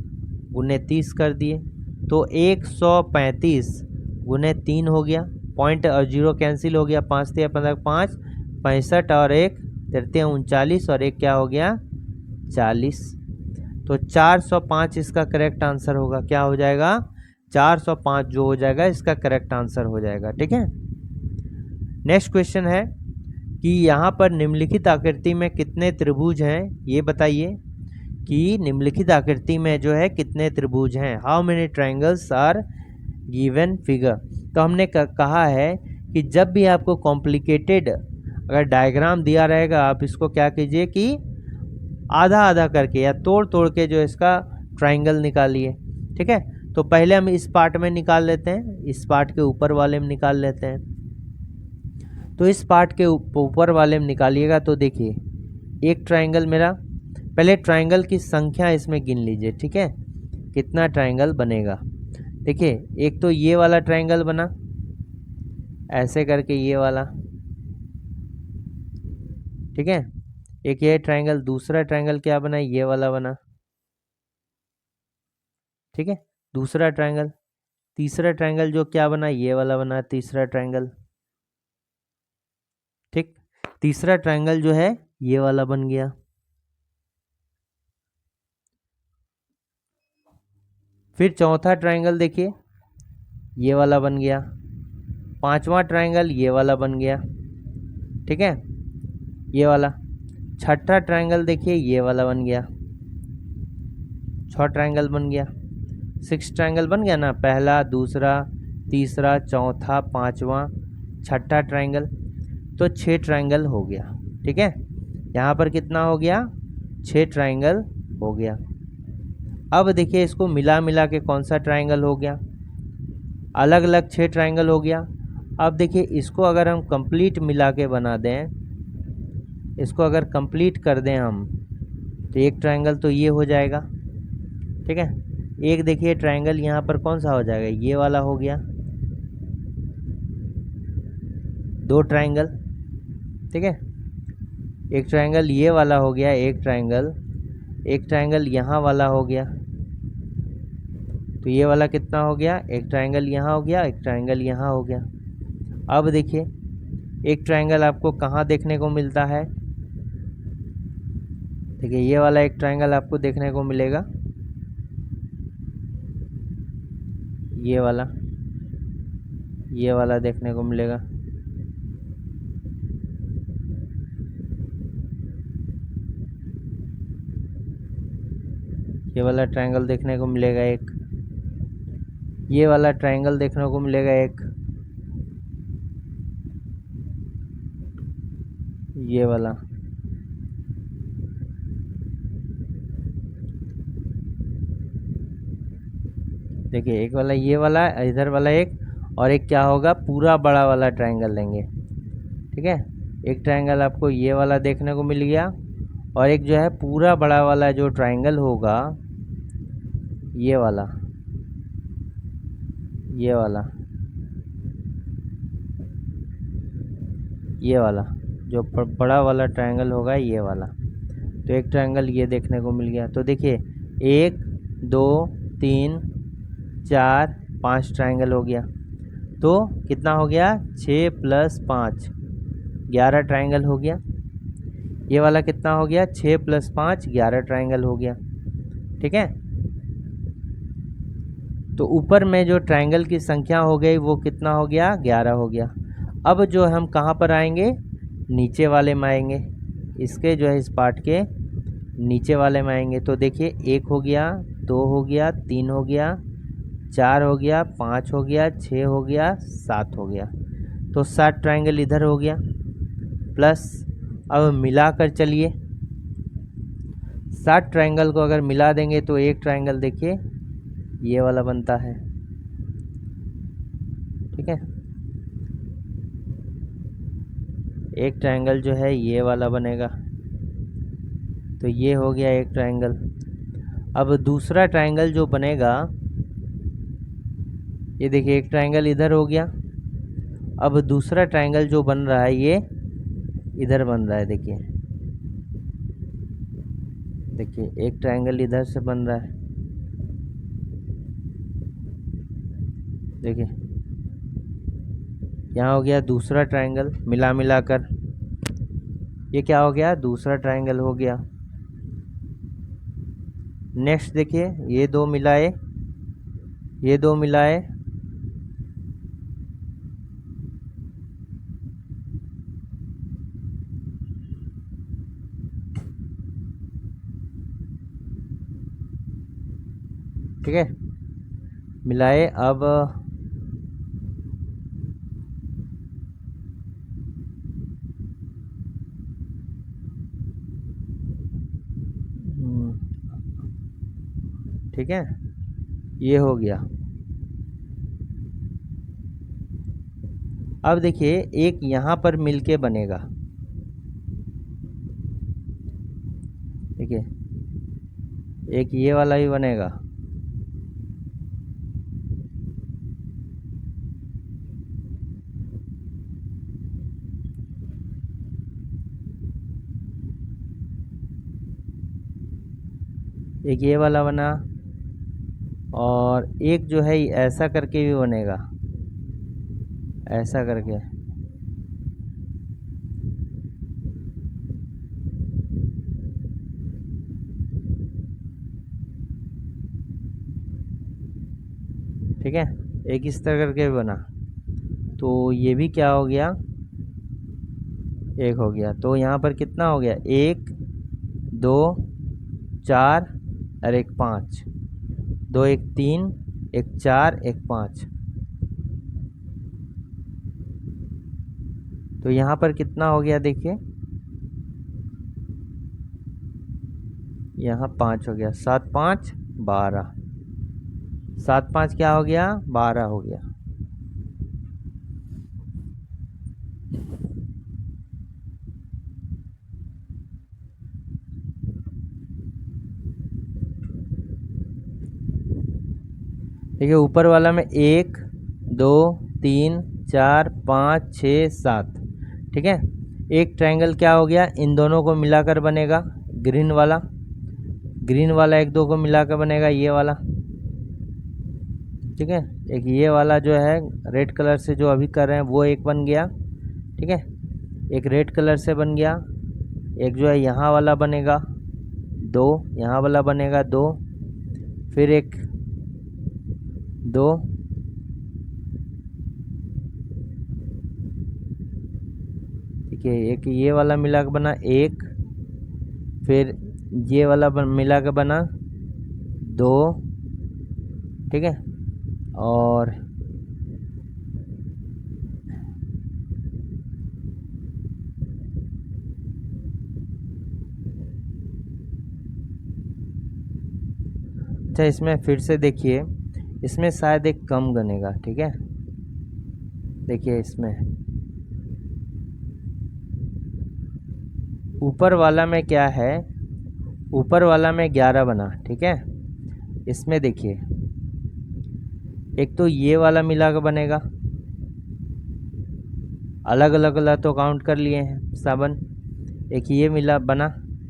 गुने 30 कर दिए तो 135 गुने 3 हो गया, पॉइंट और जीरो कैंसिल हो गया, 5 3 15 5 65, और 1 13 39, और 1 क्या हो गया, 40। तो 405 इसका करेक्ट आंसर होगा, क्या हो जाएगा, 405 जो हो जाएगा इसका करेक्ट आंसर हो जाएगा। ठीक है, नेक्स्ट क्वेश्चन है कि यहाँ पर निम्नलिखित आकृति में कितने त्रिभुज हैं, ये बताइए कि निम्नलिखित आकृति में जो है कितने त्रिभुज हैं, how many triangles are given figure. तो हमने कहा है कि जब भी आपको कॉम्प्लिकेटेड अगर डायग्राम दिया रहेगा, आप इसको क्या कीजिए कि आधा आधा करके या तोड़ तोड़ के जो इसका ट्रायंगल निकालिए। ठीक है, तो पहले हम इस पार्ट में निकाल लेते हैं, इस पार्ट के ऊपर वाले में निकाल लेते हैं। तो इस पार्ट के ऊपर वाले में निकालिएगा तो देखिए एक ट्रायंगल मेरा पहले ट्रायंगल की संख्या इसमें गिन लीजिए, ठीक है, कितना ट्रायंगल बनेगा। देखिए एक तो ये वाला ट्रायंगल बना ऐसे करके, ये वाला, ठीक है, एक ये ट्रायंगल, दूसरा ट्रायंगल क्या बना, ये वाला बना, ठीक है, दूसरा ट्रायंगल, तीसरा ट्रायंगल जो क्या बना, ये वाला बना, तीसरा ट्रायंगल, ठीक, तीसरा ट्रायंगल जो है ये वाला बन गया। फिर चौथा ट्रायंगल देखिए ये वाला बन गया, पांचवा ट्रायंगल ये वाला बन गया, ठीक है, ये वाला, छठा ट्रायंगल देखिए ये वाला बन गया, 6 ट्रायंगल बन गया, 6 ट्रायंगल बन गया ना, पहला, दूसरा, तीसरा, चौथा, पांचवा, छठा ट्रायंगल, तो 6 ट्रायंगल हो गया, ठीक है। यहाँ पर कितना हो गया, 6 ट्रायंगल हो गया। अब देखिए इसको मिला मिला के कौन सा ट्रायंगल हो गया, अलग अलग 6 ट्रायंगल हो गया। अब देखिए इसको अगर हम कंप्लीट मिला के बना दें, इसको अगर कंप्लीट कर दें हम, तो एक ट्रायंगल तो ये हो जाएगा, ठीक है। एक देखिए ट्रायंगल यहाँ पर कौन सा हो जाएगा, ये वाला हो गया, 2 ट्रायंगल, ठीक है, एक ट्रायंगल ये वाला हो गया, एक ट्रायंगल यहाँ वाला हो गया, तो ये वाला कितना हो गया, एक ट्रायंगल यहाँ हो गया, एक ट्रायंगल यहाँ हो गया। अब देखिए एक ट्रायंगल आपको कहाँ देखने को मिलता है, देखिए ये वाला एक ट्रायंगल आपको देखने को मिलेगा, ये वाला देखने को मिलेगा, ये वाला ट्रायंगल देखने को मिलेगा एक, ये वाला ट्रायंगल देखने को मिलेगा एक, ये वाला, देखिए एक वाला, ये वाला, इधर वाला एक, और एक क्या होगा, पूरा बड़ा वाला ट्रायंगल लेंगे, ठीक है। एक ट्रायंगल आपको ये वाला देखने को मिल गया, और एक जो है पूरा बड़ा वाला जो ट्रायंगल होगा, ये वाला, ये वाला, ये वाला जो बड़ा वाला ट्रायंगल होगा, ये वाला, तो एक ट्रायंगल ये देखने को मिल गया। तो देखिए 1 2 3 4 5 ट्रायंगल हो गया, तो कितना हो गया, 6 + 5 11 ट्रायंगल हो गया। ये वाला कितना हो गया, 6 + 5 11 ट्रायंगल हो गया, ठीक है। तो ऊपर में जो ट्रायंगल की संख्या हो गई वो कितना हो गया, 11 हो गया। अब जो हम कहाँ पर आएंगे, नीचे वाले में आएंगे, इसके जो है इस पार्ट के नीचे वाले में आएंगे। तो देखिए 1 हो गया, 2 हो गया, 3 हो गया, 4 हो गया, 5 हो गया, 6 हो गया, 7 हो गया, तो 7 ट्रायंगल इधर हो गया। प्लस अब मिलाकर चलिए, 7 ट्रायंगल को अगर मिला देंगे तो एक ट्रायंगल देखिए ये वाला बनता है, ठीक है, एक ट्रायंगल जो है ये वाला बनेगा, तो ये हो गया एक ट्रायंगल। अब दूसरा ट्रायंगल जो बनेगा, ये देखिए एक ट्रायंगल इधर हो गया, अब दूसरा ट्रायंगल जो बन रहा है ये इधर बन रहा है, देखिए देखिए एक ट्रायंगल इधर से बन रहा है, देखिए यहाँ हो गया दूसरा ट्रायंगल, मिला मिलाकर ये क्या हो गया, दूसरा ट्रायंगल हो गया। नेक्स्ट देखिए ये दो मिलाए, ये दो मिलाए, ठीक है, मिलाए। अब ठीक है, ये हो गया। अब देखिए एक यहाँ पर मिलके बनेगा, देखिए एक ये वाला भी बनेगा। एक ये वाला बना, और एक जो है ऐसा करके भी बनेगा, ऐसा करके। ठीक है, एक इस तरह करके भी बना। तो ये भी क्या हो गया, एक हो गया। तो यहाँ पर कितना हो गया, 1 2 4 और एक 5, 2 1 3 1 4 1 5। तो यहाँ पर कितना हो गया देखिए, यहाँ 5 हो गया, 7 5 12, 7 5 क्या हो गया, 12 हो गया। देखिए ऊपर वाला में 1 2 3 4 5 6 7। ठीक है, एक ट्रायंगल क्या हो गया, इन दोनों को मिलाकर बनेगा, ग्रीन वाला, ग्रीन वाला एक दो को मिलाकर बनेगा ये वाला। ठीक है, एक ये वाला जो है रेड कलर से जो अभी कर रहे हैं वो एक बन गया। ठीक है, एक रेड कलर से बन गया, एक जो है यहाँ वाला बनेगा 2, यहाँ वाला बनेगा 2, फिर एक 2, ठीक है, एक ये वाला मिला के बना 1, फिर ये वाला मिला के बना 2। ठीक है, और अच्छा इसमें फिर से देखिए, इसमें शायद एक कम बनेगा। ठीक है, देखिए इसमें ऊपर वाला में क्या है, ऊपर वाला में 11 बना। ठीक है, इसमें देखिए एक तो ये वाला मिला के बनेगा, अलग अलग अलग तो काउंट कर लिए हैं 7। एक ये मिला बना,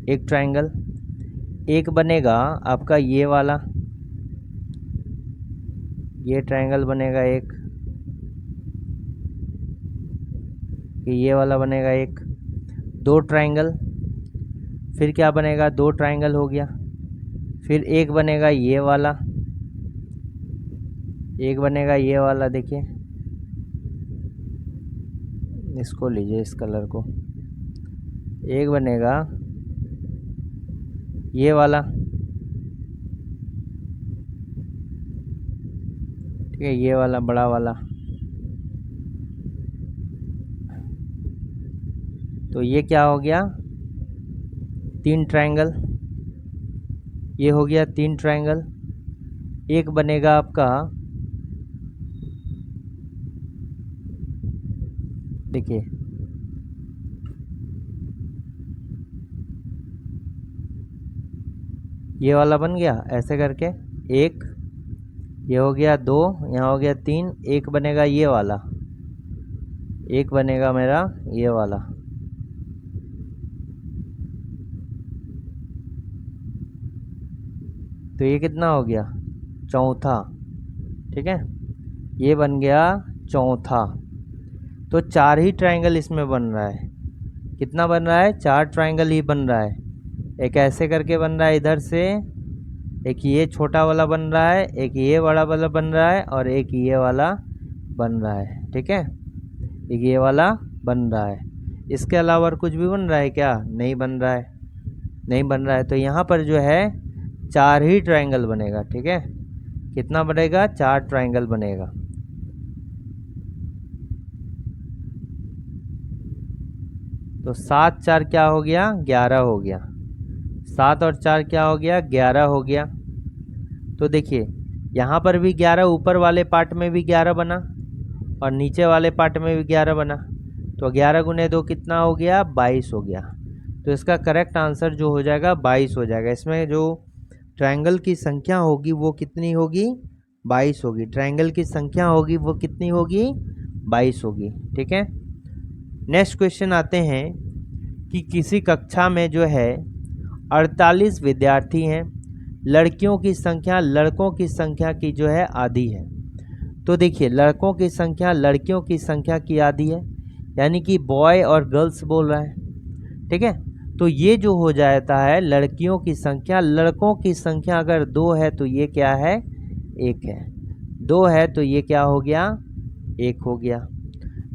एक ट्रायंगल, एक बनेगा आपका ये वाला, ये ट्रायंगल बनेगा एक, ये वाला बनेगा एक, 2 ट्रायंगल, फिर क्या बनेगा, 2 ट्रायंगल हो गया, फिर एक बनेगा ये वाला, एक बनेगा ये वाला। देखिए इसको लीजिए, इस कलर को, एक बनेगा ये वाला। ठीक है, ये वाला बड़ा वाला। तो ये क्या हो गया, 3 ट्रायंगल, ये हो गया 3 ट्रायंगल। एक बनेगा आपका, देखिए ये वाला बन गया ऐसे करके, एक ये हो गया 2, यहाँ हो गया 3, एक बनेगा ये वाला, एक बनेगा मेरा ये वाला। तो ये कितना हो गया, चौथा। ठीक है, ये बन गया चौथा। तो 4 ही ट्रायंगल इसमें बन रहा है। कितना बन रहा है, 4 ट्रायंगल ही बन रहा है। एक ऐसे करके बन रहा है इधर से, एक ये छोटा वाला बन रहा है, एक ये बड़ा वाला बन रहा है, और एक ये वाला बन रहा है। ठीक है, एक ये वाला बन रहा है। इसके अलावा और कुछ भी बन रहा है क्या, नहीं बन रहा है, नहीं बन रहा है। तो यहाँ पर जो है 4 ही ट्रायंगल बनेगा। ठीक है, कितना बनेगा, 4 ट्रायंगल बनेगा। तो 7 4 क्या हो गया, 11 हो गया। 7 और 4 क्या हो गया, 11 हो गया। तो देखिए यहाँ पर भी 11, ऊपर वाले पार्ट में भी 11 बना, और नीचे वाले पार्ट में भी 11 बना। तो 11 गुने 2 कितना हो गया, 22 हो गया। तो इसका करेक्ट आंसर जो हो जाएगा 22 हो जाएगा। इसमें जो ट्रायंगल की संख्या होगी वो कितनी होगी, 22 होगी। ट्रायंगल की संख्या होगी वो कितनी होगी, 22 होगी। ठीक है, नेक्स्ट क्वेश्चन आते हैं कि किसी कक्षा में जो है 48 विद्यार्थी हैं, लड़कियों की संख्या लड़कों की संख्या की जो है आधी है। तो देखिए लड़कों की संख्या लड़कियों की संख्या की आधी है, यानी कि बॉय और गर्ल्स बोल रहा है। ठीक है, तो ये जो हो जाता है लड़कियों की संख्या लड़कों की संख्या अगर 2 है तो ये क्या है, 1 है। 2 है तो ये क्या हो गया, 1 हो गया।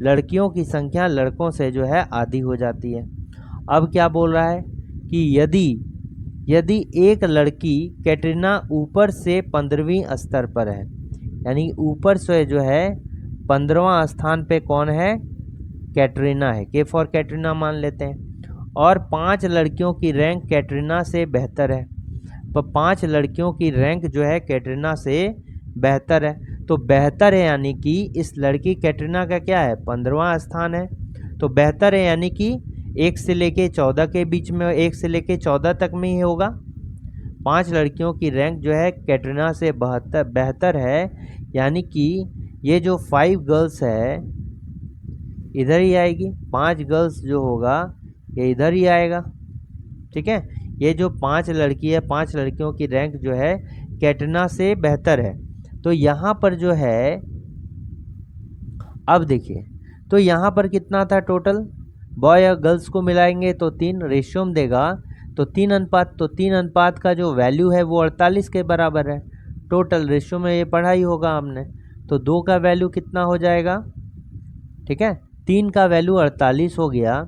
लड़कियों की संख्या लड़कों से जो है आधी हो जाती है। अब क्या बोल रहा है कि यदि एक लड़की कैटरीना ऊपर से 15वीं स्तर पर है, यानी ऊपर से जो है 15वां स्थान पे कौन है, कैटरीना है, के फॉर कैटरीना मान लेते हैं, और 5 लड़कियों की रैंक कैटरीना से बेहतर है। तो 5 लड़कियों की रैंक जो है कैटरीना से बेहतर है, तो बेहतर है यानी कि इस लड़की कैटरीना का क्या है, 15वां स्थान है। तो बेहतर है यानी कि 1 से लेके 14 के बीच में, 1 से लेके 14 तक में ही होगा। 5 लड़कियों की रैंक जो है कैटरीना से बेहतर है, यानी कि ये जो 5 गर्ल्स है इधर ही आएगी, 5 गर्ल्स जो होगा ये इधर ही आएगा। ठीक है, ये जो 5 लड़की है 5 लड़कियों की रैंक जो है कैटरीना से बेहतर है। तो यहाँ पर जो है अब देखिए, तो यहाँ पर कितना था टोटल, बॉय और गर्ल्स को मिलाएंगे तो 3 रेशियो में देगा, तो 3 अनुपात, तो 3 अनुपात का जो वैल्यू है वो 48 के बराबर है। टोटल रेशियो में ये पढ़ा ही होगा हमने। तो 2 का वैल्यू कितना हो जाएगा, ठीक है, 3 का वैल्यू 48 हो गया।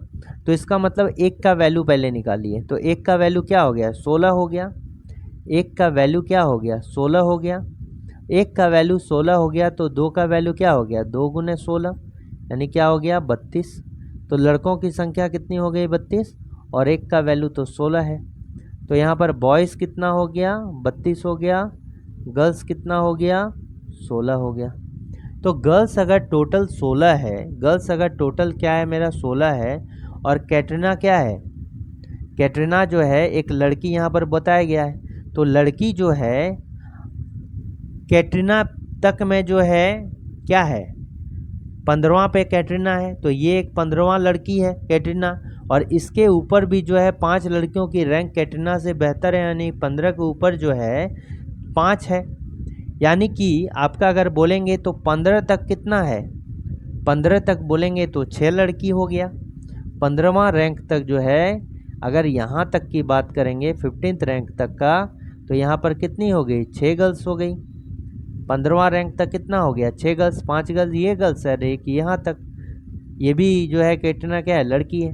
तो इसका मतलब 1 का वैल्यू पहले निकालिए, तो 1 का वैल्यू क्या हो गया, 16 हो गया। 1 का वैल्यू क्या हो गया, 16 हो गया। 1 का वैल्यू 16 हो गया, तो 2 का वैल्यू क्या हो गया, 2 गुने 16, यानी क्या हो गया, 32। तो लड़कों की संख्या कितनी हो गई, 32, और 1 का वैल्यू तो 16 है। तो यहाँ पर बॉयज़ कितना हो गया, 32 हो गया, गर्ल्स कितना हो गया, 16 हो गया। तो गर्ल्स अगर टोटल 16 है, गर्ल्स अगर टोटल क्या है मेरा 16 है, और कैटरीना क्या है, कैटरीना जो है एक लड़की यहाँ पर बताया गया है, तो लड़की जो है कैटरीना तक में जो है क्या है, 15वां पे कैटरीना है, तो ये एक 15वां लड़की है कैटरीना, और इसके ऊपर भी जो है 5 लड़कियों की रैंक कैटरीना से बेहतर है, यानी 15 के ऊपर जो है 5 है। यानी कि आपका अगर बोलेंगे तो 15 तक कितना है, 15 तक बोलेंगे तो 6 लड़की हो गया। 15वां रैंक तक जो है, अगर यहाँ तक की बात करेंगे 15th रैंक तक का, तो यहाँ पर कितनी हो गई, 6 गर्ल्स हो गई। 15वां रैंक तक कितना हो गया, 6 गर्ल्स, 5 गर्ल्स ये गर्ल्स है रही कि यहाँ तक, ये भी जो है कैटरीना क्या है, लड़की है।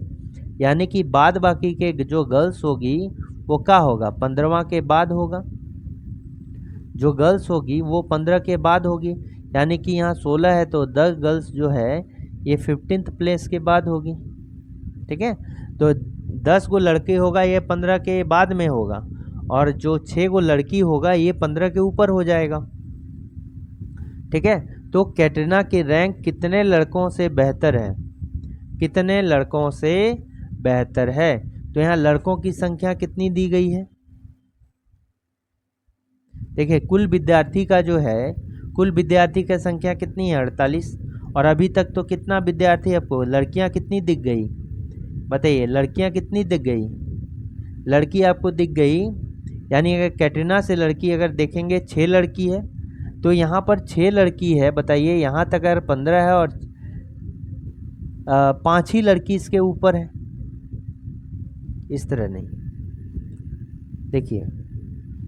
यानी कि बाद बाकी के जो गर्ल्स होगी वो क्या होगा, 15वां के बाद होगा, जो गर्ल्स होगी वो 15 के बाद होगी। यानी कि यहाँ 16 है तो 10 गर्ल्स जो है ये 15th प्लेस के बाद होगी। ठीक है, तो 10 गो लड़के होगा ये 15 के बाद में होगा, और जो 6 गो लड़की होगा ये 15 के ऊपर हो जाएगा। ठीक है, तो कैटरीना की रैंक कितने लड़कों से बेहतर है, कितने लड़कों से बेहतर है। तो यहाँ लड़कों की संख्या कितनी दी गई है, देखिए कुल विद्यार्थी का जो है, कुल विद्यार्थी की संख्या कितनी है, 48, और अभी तक तो कितना विद्यार्थी आपको, लड़कियां कितनी दिख गई, बताइए लड़कियां कितनी दिख गई, लड़की आपको दिख गई। यानी अगर कैटरीना से लड़की अगर देखेंगे 6 लड़की है, तो यहाँ पर 6 लड़की है, बताइए यहाँ तक अगर 15 है और 5 ही लड़की इसके ऊपर है, इस तरह नहीं। देखिए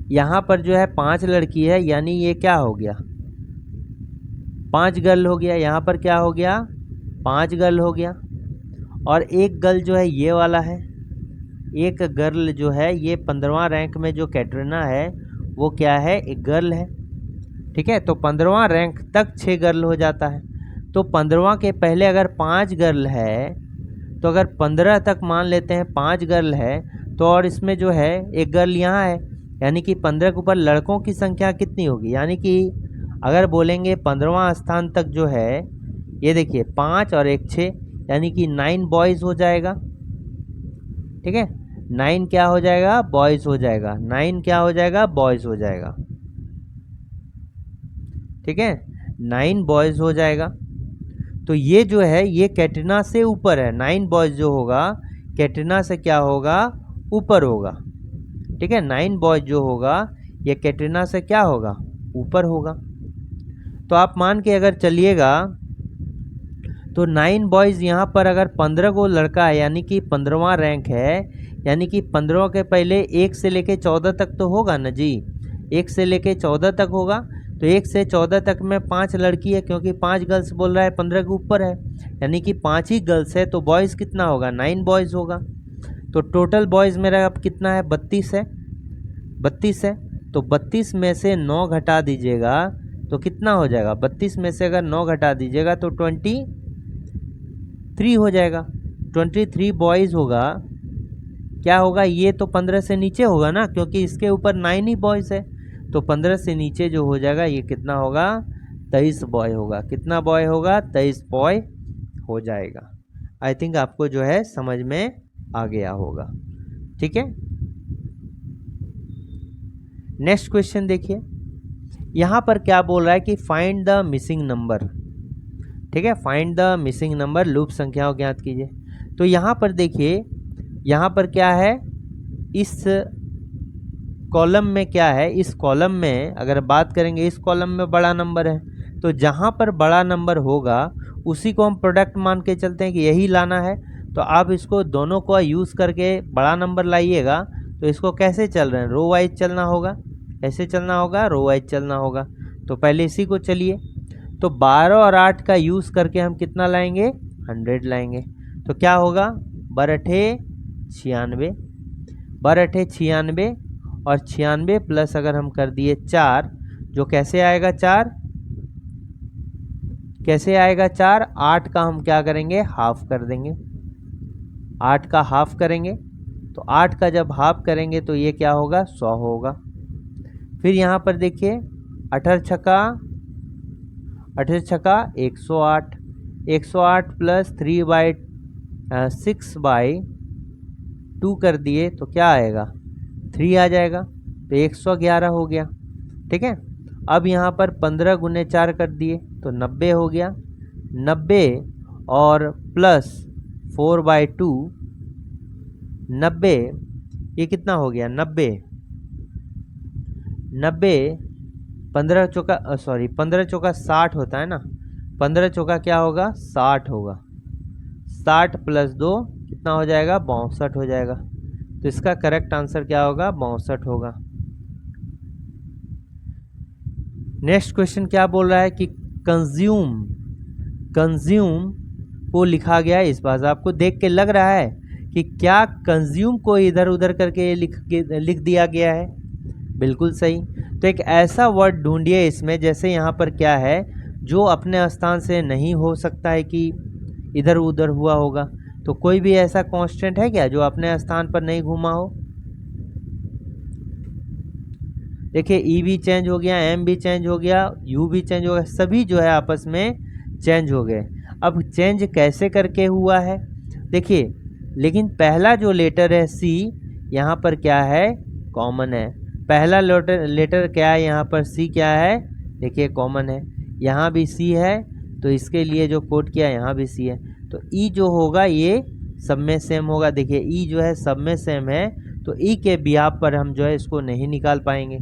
यहाँ पर जो है 5 लड़की है, यानी ये क्या हो गया, 5 गर्ल हो गया। यहाँ पर क्या हो गया, 5 गर्ल हो गया, और एक गर्ल जो है ये वाला है, एक गर्ल जो है ये 15वां रैंक में जो कैटरीना है वो क्या है, एक गर्ल है। ठीक है, तो 15वां रैंक तक 6 गर्ल हो जाता है। तो 15वां के पहले अगर 5 गर्ल है, तो अगर 15 तक मान लेते हैं 5 गर्ल है, तो और इसमें जो है एक गर्ल यहाँ है, यानी कि 15 के ऊपर लड़कों की संख्या कितनी होगी, यानी कि अगर बोलेंगे 15वां स्थान तक जो है, ये देखिए 5 और 1 6, यानी कि 9 बॉयज़ हो जाएगा। ठीक है, 9 क्या हो जाएगा, बॉयज़ हो जाएगा। 9 क्या हो जाएगा, बॉयज़ हो जाएगा। ठीक है, 9 बॉयज़ हो जाएगा। तो ये जो है ये कैटरीना से ऊपर है। 9 बॉयज़ जो होगा कैटरीना से क्या होगा, ऊपर होगा। ठीक है, 9 बॉयज़ जो होगा ये कैटरीना से क्या होगा, ऊपर होगा। तो आप मान के अगर चलिएगा तो 9 बॉयज़ यहाँ पर अगर 15 को लड़का है यानी कि 15वां रैंक है, यानी कि 15 के पहले 1 से लेके 14 तक तो होगा ना जी, 1 से लेके 14 तक होगा। तो 1 से 14 तक में 5 लड़की है, क्योंकि 5 गर्ल्स बोल रहा है, 15 के ऊपर है, यानी कि 5 ही गर्ल्स है। तो बॉयज़ कितना होगा, 9 बॉयज़ होगा। तो टोटल बॉयज़ मेरा अब कितना है, 32 है। 32 है, तो 32 में से 9 घटा दीजिएगा तो कितना हो जाएगा, 32 में से अगर 9 घटा दीजिएगा तो 23 हो जाएगा। 23 बॉयज़ होगा। क्या होगा, ये तो 15 से नीचे होगा ना, क्योंकि इसके ऊपर 9 ही बॉयज़ है। तो 15 से नीचे जो हो जाएगा ये कितना होगा, 23 बॉय होगा। कितना बॉय होगा, 23 बॉय हो जाएगा। आई थिंक आपको जो है समझ में आ गया होगा। ठीक है, नेक्स्ट क्वेश्चन देखिए, यहाँ पर क्या बोल रहा है कि फाइंड द मिसिंग नंबर। ठीक है, find the missing number, loop संख्याओं ज्ञात कीजिए। तो यहाँ पर देखिए, यहाँ पर क्या है, इस कॉलम में क्या है, इस कॉलम में अगर बात करेंगे, इस कॉलम में बड़ा नंबर है, तो जहाँ पर बड़ा नंबर होगा उसी को हम प्रोडक्ट मान के चलते हैं कि यही लाना है। तो आप इसको दोनों को यूज़ करके बड़ा नंबर लाइएगा। तो इसको कैसे चल रहे हैं, रो वाइज चलना होगा, ऐसे चलना होगा, रो वाइज चलना होगा। तो पहले इसी को चलिए, तो 12 और 8 का यूज़ करके हम कितना लाएंगे, 100 लाएंगे। तो क्या होगा, 12 96, 12 96 और 96 प्लस अगर हम कर दिए 4, जो कैसे आएगा 4, कैसे आएगा 4, 8 का हम क्या करेंगे, हाफ कर देंगे। 8 का हाफ करेंगे, तो 8 का जब हाफ करेंगे तो ये क्या होगा, 100 होगा। फिर यहाँ पर देखिए 18 छक्का 108, 108 प्लस 6/2 कर दिए तो क्या आएगा, 3 आ जाएगा। तो 111 हो गया। ठीक है, अब यहाँ पर 15 गुने 4 कर दिए तो 90 हो गया। 90 और प्लस 4/2, 90, ये कितना हो गया, 90, 15 चौका 60 होता है ना, 15 चौका क्या होगा, 60 होगा। 60 प्लस 2 कितना हो जाएगा, 62 हो जाएगा। तो इसका करेक्ट आंसर क्या होगा, 62 होगा। नेक्स्ट क्वेश्चन क्या बोल रहा है कि कंज्यूम को लिखा गया है इस बात, आपको देख के लग रहा है कि क्या कंज्यूम को इधर उधर करके लिख दिया गया है, बिल्कुल सही। तो एक ऐसा वर्ड ढूंढिए इसमें, जैसे यहाँ पर क्या है, जो अपने स्थान से नहीं हो सकता है कि इधर उधर हुआ होगा। तो कोई भी ऐसा कांस्टेंट है क्या जो अपने स्थान पर नहीं घूमा हो। देखिए ई भी चेंज हो गया, एम भी चेंज हो गया, यू भी चेंज हो गया, सभी जो है आपस में चेंज हो गए। अब चेंज कैसे करके हुआ है देखिए, लेकिन पहला जो लेटर है सी, यहाँ पर क्या है, कॉमन है। पहला लेटर क्या है, यहाँ पर सी क्या है, देखिए कॉमन है। यहाँ भी सी है, तो इसके लिए जो कोड किया यहाँ भी सी है। तो ई जो होगा ये सब में सेम होगा। देखिए ई जो है सब में सेम है, तो ई के बिहाफ पर हम जो है इसको नहीं निकाल पाएंगे।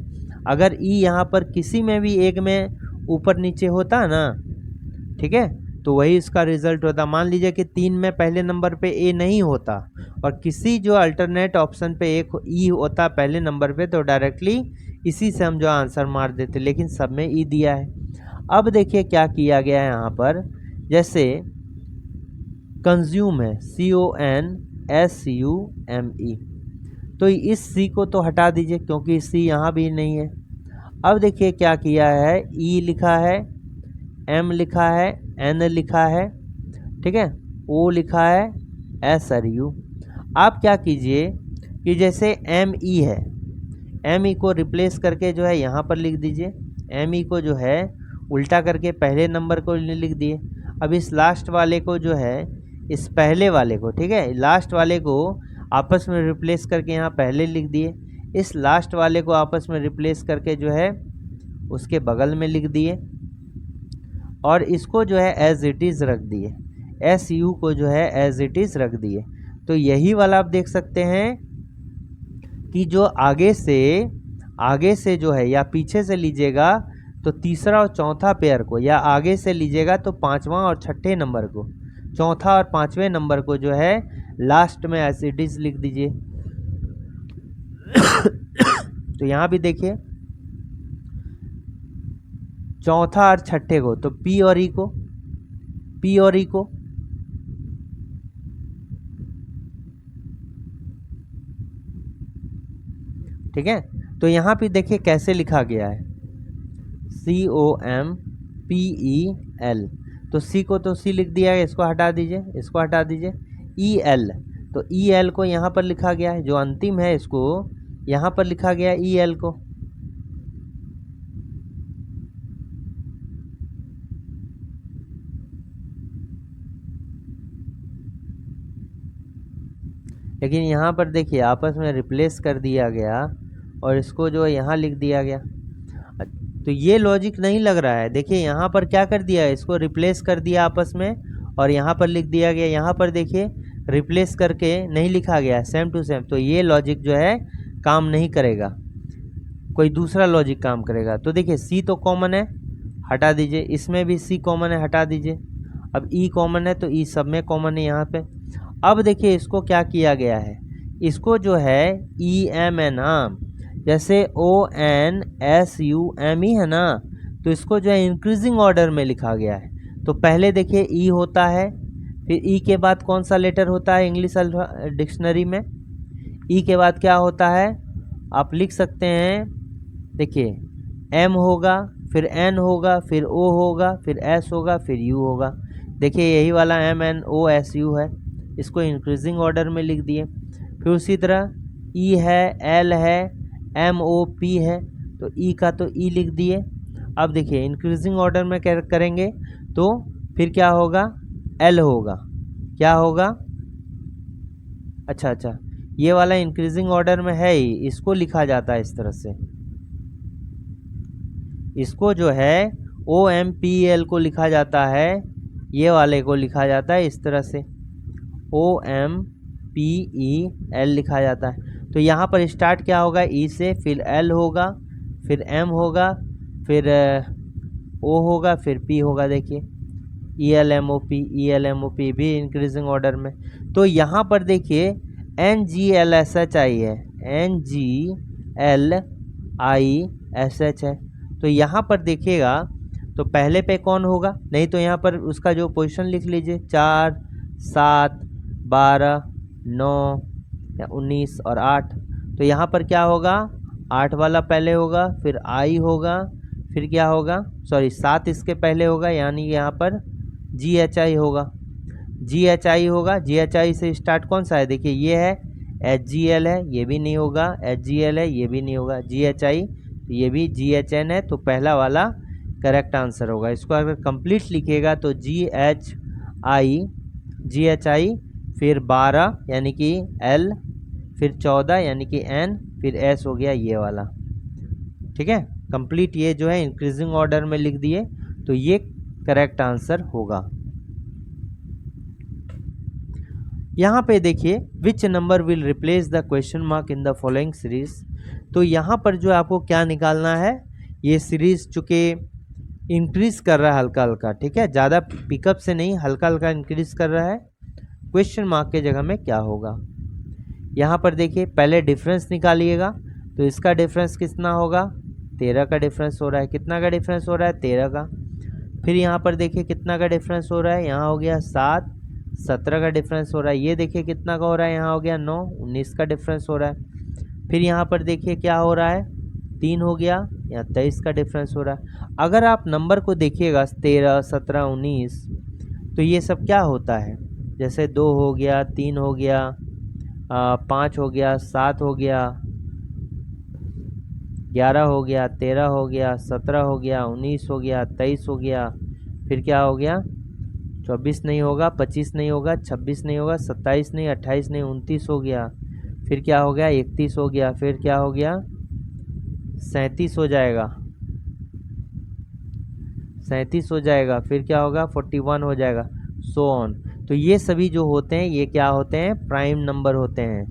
अगर ई यहाँ पर किसी में भी एक में ऊपर नीचे होता ना, ठीक है, तो वही इसका रिजल्ट होता। मान लीजिए कि 3 में पहले नंबर पे ए नहीं होता और किसी जो अल्टरनेट ऑप्शन पे एक ई होता पहले नंबर पे, तो डायरेक्टली इसी से हम जो आंसर मार देते, लेकिन सब में ई दिया है। अब देखिए क्या किया गया है यहाँ पर, जैसे कंज्यूम है CONSUME, तो इस सी को तो हटा दीजिए क्योंकि सी यहाँ भी नहीं है। अब देखिए क्या किया है, ई लिखा है, एम लिखा है, एन लिखा है, ठीक है, ओ लिखा है, SRU। आप क्या कीजिए कि जैसे ME है, ME को रिप्लेस करके जो है यहाँ पर लिख दीजिए। ME को जो है उल्टा करके पहले नंबर को लिख दिए। अब इस लास्ट वाले को जो है, इस पहले वाले को, ठीक है, लास्ट वाले को आपस में रिप्लेस करके यहाँ पहले लिख दिए, इस लास्ट वाले को आपस में रिप्लेस करके जो है उसके बगल में लिख दिए, और इसको जो है एज इट इज़ रख दिए, एस यू को जो है एज इट इज़ रख दिए। तो यही वाला आप देख सकते हैं कि जो आगे से जो है या पीछे से लीजिएगा तो तीसरा और चौथा पेयर को, या आगे से लीजिएगा तो पांचवा और छठे नंबर को, चौथा और पांचवें नंबर को जो है लास्ट में एज इट इज लिख दीजिए। तो यहाँ भी देखिए चौथा और छठे को, तो पी और ई को, पी और ई को, ठीक है। तो यहाँ पे देखिए कैसे लिखा गया है, COMPEL, तो सी को तो सी लिख दिया है, इसको हटा दीजिए, इसको हटा दीजिए। EL, तो EL को यहाँ पर लिखा गया है, जो अंतिम है इसको यहाँ पर लिखा गया है EL को। लेकिन यहाँ पर देखिए आपस में रिप्लेस कर दिया गया और इसको जो है यहाँ लिख दिया गया, तो ये लॉजिक नहीं लग रहा है। देखिए यहाँ पर क्या कर दिया है, इसको रिप्लेस कर दिया आपस में और यहाँ पर लिख दिया गया, यहाँ पर देखिए रिप्लेस करके नहीं लिखा गया, सेम टू सेम। तो ये लॉजिक जो है काम नहीं करेगा, कोई दूसरा लॉजिक काम करेगा। तो देखिए सी तो कॉमन है, हटा दीजिए, इसमें भी सी कॉमन है, हटा दीजिए। अब ई कॉमन है तो ई सब में कॉमन है यहाँ पे। अब देखिए इसको क्या किया गया है, इसको जो है EMN, जैसे ONSUME है ना, तो इसको जो है इंक्रीजिंग ऑर्डर में लिखा गया है। तो पहले देखिए ई होता है, फिर ई के बाद कौन सा लेटर होता है इंग्लिश डिक्शनरी में, ई के बाद क्या होता है आप लिख सकते हैं, देखिए M होगा, फिर N होगा, फिर O होगा, फिर S होगा, फिर U होगा। देखिए यही वाला MNOSU है, इसको इंक्रीजिंग ऑर्डर में लिख दिए। फिर उसी तरह E है, L है, MOP है, तो E का तो E लिख दिए। अब देखिए इंक्रीजिंग ऑर्डर में करेंगे तो फिर क्या होगा, L होगा, क्या होगा, अच्छा ये वाला इंक्रीजिंग ऑर्डर में है ही, इसको लिखा जाता है इस तरह से, इसको जो है OMPL को लिखा जाता है, ये वाले को लिखा जाता है इस तरह से, OMPEL लिखा जाता है। तो यहाँ पर स्टार्ट क्या होगा, ई से, फिर L होगा, फिर M होगा, फिर O होगा, फिर P होगा। देखिए ELMOP भी इंक्रीजिंग ऑर्डर में। तो यहाँ पर देखिए NGLSHI है, NGLISH है। तो यहाँ पर देखिएगा तो पहले पे कौन होगा, नहीं तो यहाँ पर उसका जो पोजीशन लिख लीजिए, 4, 7, 12, 9 या 19 और 8। तो यहाँ पर क्या होगा, 8 वाला पहले होगा, फिर I होगा, फिर क्या होगा, सॉरी 7 इसके पहले होगा, यानी यहाँ पर GHI होगा, GHI होगा। GHI से स्टार्ट कौन सा है, देखिए ये है, HGL है, ये भी नहीं होगा, HGL है, ये भी नहीं होगा, GHI, ये भी GHN है। तो पहला वाला करेक्ट आंसर होगा। इसको अगर कंप्लीट लिखिएगा तो GHI, फिर 12 यानी कि L, फिर 14 यानी कि N, फिर S हो गया ये वाला, ठीक है। कंप्लीट ये जो है इंक्रीजिंग ऑर्डर में लिख दिए, तो ये करेक्ट आंसर होगा। यहाँ पे देखिए which number will replace the question mark in the following series. तो यहाँ पर जो आपको क्या निकालना है, ये सीरीज चूँकि इंक्रीज कर रहा है हल्का हल्का, ठीक है, ज़्यादा पिकअप से नहीं, हल्का हल्का इंक्रीज कर रहा है। क्वेश्चन मार्क के जगह में क्या होगा, यहाँ पर देखिए पहले डिफरेंस निकालिएगा, तो इसका डिफरेंस कितना होगा, 13 का डिफरेंस हो रहा है। कितना का डिफरेंस हो रहा है, 13 का। फिर यहाँ पर देखिए कितना का डिफरेंस हो रहा है, यहाँ हो गया 7, 17 का डिफरेंस हो रहा है। ये देखिए कितना का हो रहा है, यहाँ हो गया 9, 19 का डिफरेंस हो रहा है। फिर यहाँ पर देखिए क्या हो रहा है, 3 हो गया, यहाँ 23 का डिफरेंस हो रहा है। अगर आप नंबर को देखिएगा 13, 17, 19, तो ये सब क्या होता है, जैसे 2 हो गया, 3 हो गया, 5 हो गया, 7 हो गया, 11 हो गया, 13 हो गया, 17 हो गया, 19 हो गया, 23 हो गया, फिर क्या हो गया 24 नहीं होगा, 25 नहीं होगा, 26 नहीं होगा, 27 नहीं, 28 नहीं, 29 हो गया। फिर क्या हो गया, 31 हो गया। फिर क्या हो गया, 37 हो जाएगा, 37 हो जाएगा। फिर क्या होगा, 41 हो जाएगा, सो ऑन। तो ये सभी जो होते हैं ये क्या होते हैं, प्राइम नंबर होते हैं,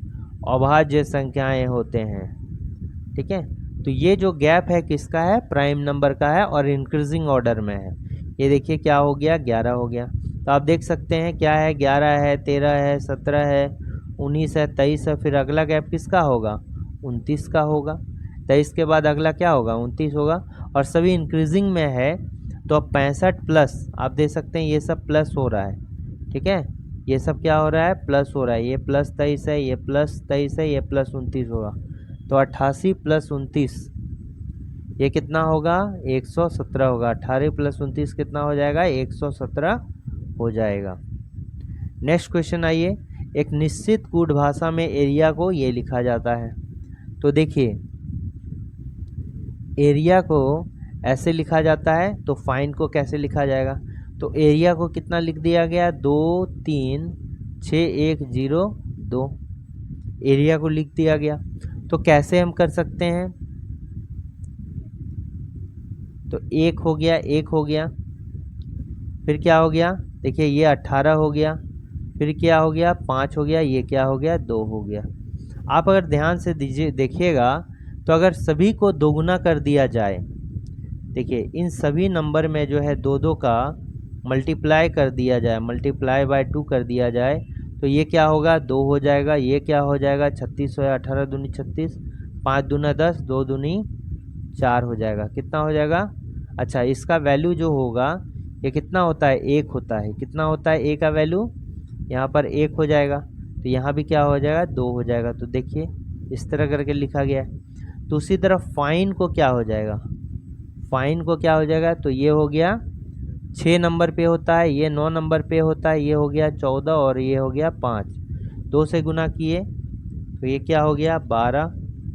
अभाज्य संख्याएं होते हैं। ठीक है, तो ये जो गैप है किसका है, प्राइम नंबर का है और इंक्रीजिंग ऑर्डर में है। ये देखिए क्या हो गया, 11 हो गया। तो आप देख सकते हैं क्या है, 11 है, 13 है, 17 है, 19 है, 23 है। फिर अगला गैप किसका होगा, 29 का होगा। 23 के बाद अगला क्या होगा, 29 होगा। और सभी इंक्रीजिंग में है, तो अब 65 प्लस आप देख सकते हैं ये सब प्लस हो रहा है। ठीक है, ये सब क्या हो रहा है, प्लस हो रहा है। ये प्लस 23 है, ये प्लस 23 है, ये प्लस 29 होगा। तो 88 प्लस 29 ये कितना होगा, 117 होगा। 18 प्लस 29 कितना हो जाएगा, 117 हो जाएगा। नेक्स्ट क्वेश्चन आइए। एक निश्चित कूट भाषा में एरिया को ये लिखा जाता है। तो देखिए एरिया को ऐसे लिखा जाता है, तो फाइन को कैसे लिखा जाएगा। तो एरिया को कितना लिख दिया गया, 2 3 6 1 0 2, एरिया को लिख दिया गया। तो कैसे हम कर सकते हैं, तो 1 हो गया, 1 हो गया। फिर क्या हो गया, देखिए ये 18 हो गया। फिर क्या हो गया, 5 हो गया। ये क्या हो गया, 2 हो गया। आप अगर ध्यान से देखिएगा तो अगर सभी को दोगुना कर दिया जाए, देखिए इन सभी नंबर में जो है 2 का मल्टीप्लाई कर दिया जाए, मल्टीप्लाई बाय 2 कर दिया जाए, तो ये क्या होगा, 2 हो जाएगा। ये क्या हो जाएगा, 36 हो, 18 दूनी 36, 5 दूना 10, 2 दूनी 4 हो जाएगा। कितना हो जाएगा, अच्छा इसका वैल्यू जो होगा ये कितना होता है, 1 होता है। कितना होता है, ए का वैल्यू यहाँ पर 1 हो जाएगा। तो यहाँ भी क्या हो जाएगा, 2 हो जाएगा। तो देखिए इस तरह करके लिखा गया है। दूसरी तरफ फाइन को क्या हो जाएगा, फाइन को क्या हो जाएगा, तो ये हो गया 6 नंबर पे होता है, ये 9 नंबर पे होता है, ये हो गया 14 और ये हो गया 5। 2 से गुना किए तो ये क्या हो गया 12,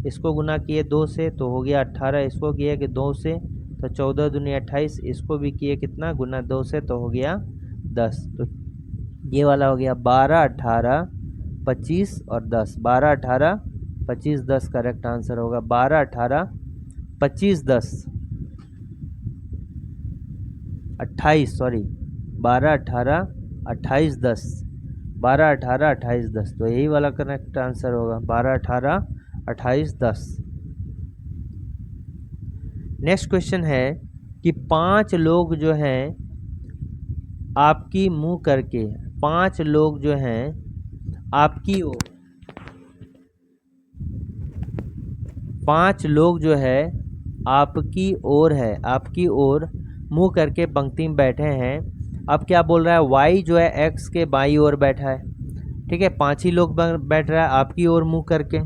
इसको गुना किए 2 से तो हो गया 18, इसको किए कि 2 से तो 14 दूनी 28, इसको भी किए कितना गुना 2 से तो हो गया 10। तो ये वाला हो गया 12 18 25 और 10, 12 18 25 10 करेक्ट आंसर होगा। 12 18 25 10 28, सॉरी 12 18 28 10, 12 18 28 10, तो यही वाला करेक्ट आंसर होगा 12 18 28 10। नेक्स्ट क्वेश्चन है कि 5 लोग जो हैं आपकी मुंह करके, 5 लोग जो हैं आपकी ओर, 5 लोग जो है आपकी ओर है, आपकी ओर मुंह करके पंक्ति में बैठे हैं। अब क्या बोल रहा है, वाई जो है एक्स के बाई ओर बैठा है। ठीक है, 5 ही लोग बैठ रहा है आपकी ओर मुंह करके,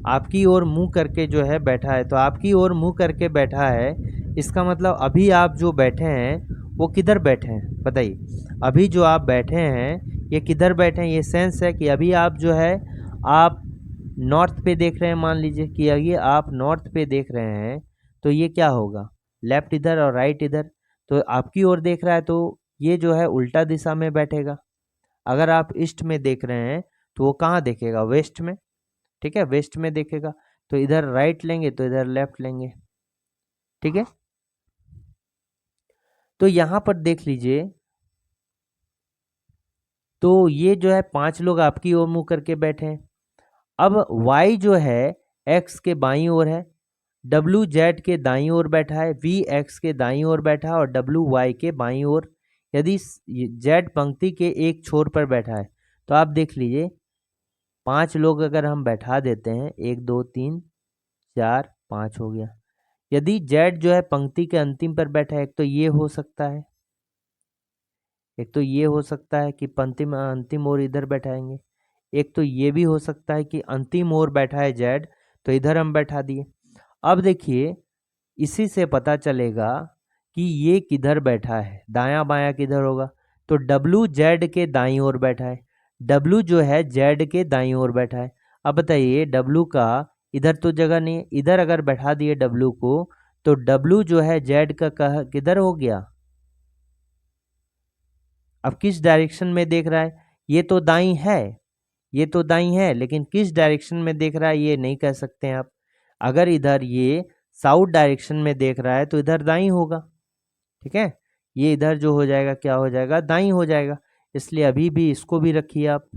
आपकी ओर मुंह करके जो है बैठा है। तो आपकी ओर मुंह करके बैठा है, इसका मतलब अभी आप जो बैठे हैं वो किधर बैठे हैं बताइए। अभी जो आप बैठे हैं ये किधर बैठे हैं, ये सेंस है कि अभी आप जो है आप नॉर्थ पे देख रहे हैं। मान लीजिए कि ये आप नॉर्थ पे देख रहे हैं, तो ये क्या होगा, लेफ्ट इधर और राइट इधर। तो आपकी ओर देख रहा है तो ये जो है उल्टा दिशा में बैठेगा। अगर आप ईस्ट में देख रहे हैं तो वो कहाँ देखेगा, वेस्ट में। ठीक है, वेस्ट में देखेगा। तो इधर राइट लेंगे तो इधर लेफ्ट लेंगे। ठीक है, तो यहाँ पर देख लीजिए, तो ये जो है 5 लोग आपकी ओर मुंह करके बैठे हैं। अब y जो है x के बाईं ओर है, w z के दाईं ओर बैठा है, v x के दाईं ओर बैठा है और w y के बाईं ओर। यदि z पंक्ति के एक छोर पर बैठा है तो आप देख लीजिए 5 लोग अगर हम बैठा देते हैं, 1 2 3 4 5 हो गया। यदि z जो है पंक्ति के अंतिम पर बैठा है, एक तो ये हो सकता है, एक तो ये हो सकता है कि पंक्ति में अंतिम ओर इधर बैठाएंगे, एक तो ये भी हो सकता है कि अंतिम ओर बैठा है जेड तो इधर हम बैठा दिए। अब देखिए इसी से पता चलेगा कि ये किधर बैठा है, दायां बायां किधर होगा। तो डब्लू जेड के दाईं ओर बैठा है, डब्लू जो है जेड के दाईं ओर बैठा है। अब बताइए डब्लू का इधर तो जगह नहीं है, इधर अगर बैठा दिए डब्लू को तो डब्लू जो है जेड का किधर हो गया, अब किस डायरेक्शन में देख रहा है, ये तो दाईं है, ये तो दाईं है, लेकिन किस डायरेक्शन में देख रहा है ये नहीं कह सकते हैं आप। अगर इधर ये साउथ डायरेक्शन में देख रहा है तो इधर दाईं होगा, ठीक है। ये इधर जो हो जाएगा क्या हो जाएगा, दाईं हो जाएगा। इसलिए अभी भी इसको भी रखिए आप।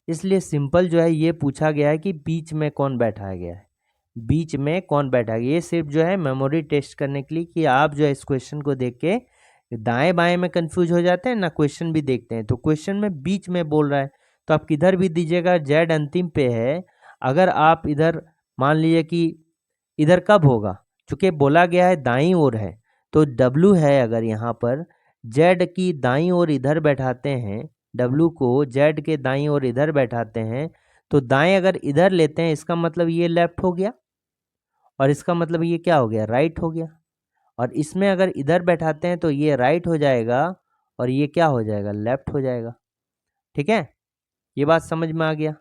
इसलिए सिंपल जो है ये पूछा गया है कि बीच में कौन बैठाया गया है, बीच में कौन बैठा गया। ये सिर्फ जो है मेमोरी टेस्ट करने के लिए कि आप जो है इस क्वेश्चन को देख के दाएं बाएं में कंफ्यूज हो जाते हैं ना, क्वेश्चन भी देखते हैं तो क्वेश्चन में बीच में बोल रहा है तो आप किधर भी दीजिएगा, जेड अंतिम पे है। अगर आप इधर मान लीजिए कि इधर कब होगा, चूंकि बोला गया है दाईं ओर है तो डब्लू है, अगर यहाँ पर जेड की दाईं ओर इधर बैठाते हैं, डब्लू को जेड के दाईं ओर इधर बैठाते हैं तो दाएं अगर इधर लेते हैं इसका मतलब ये लेफ्ट हो गया, और इसका मतलब ये क्या हो गया, राइट हो गया। और इसमें अगर इधर बैठाते हैं तो ये राइट हो जाएगा और ये क्या हो जाएगा, लेफ्ट हो जाएगा। ठीक है, ये बात समझ में आ गया।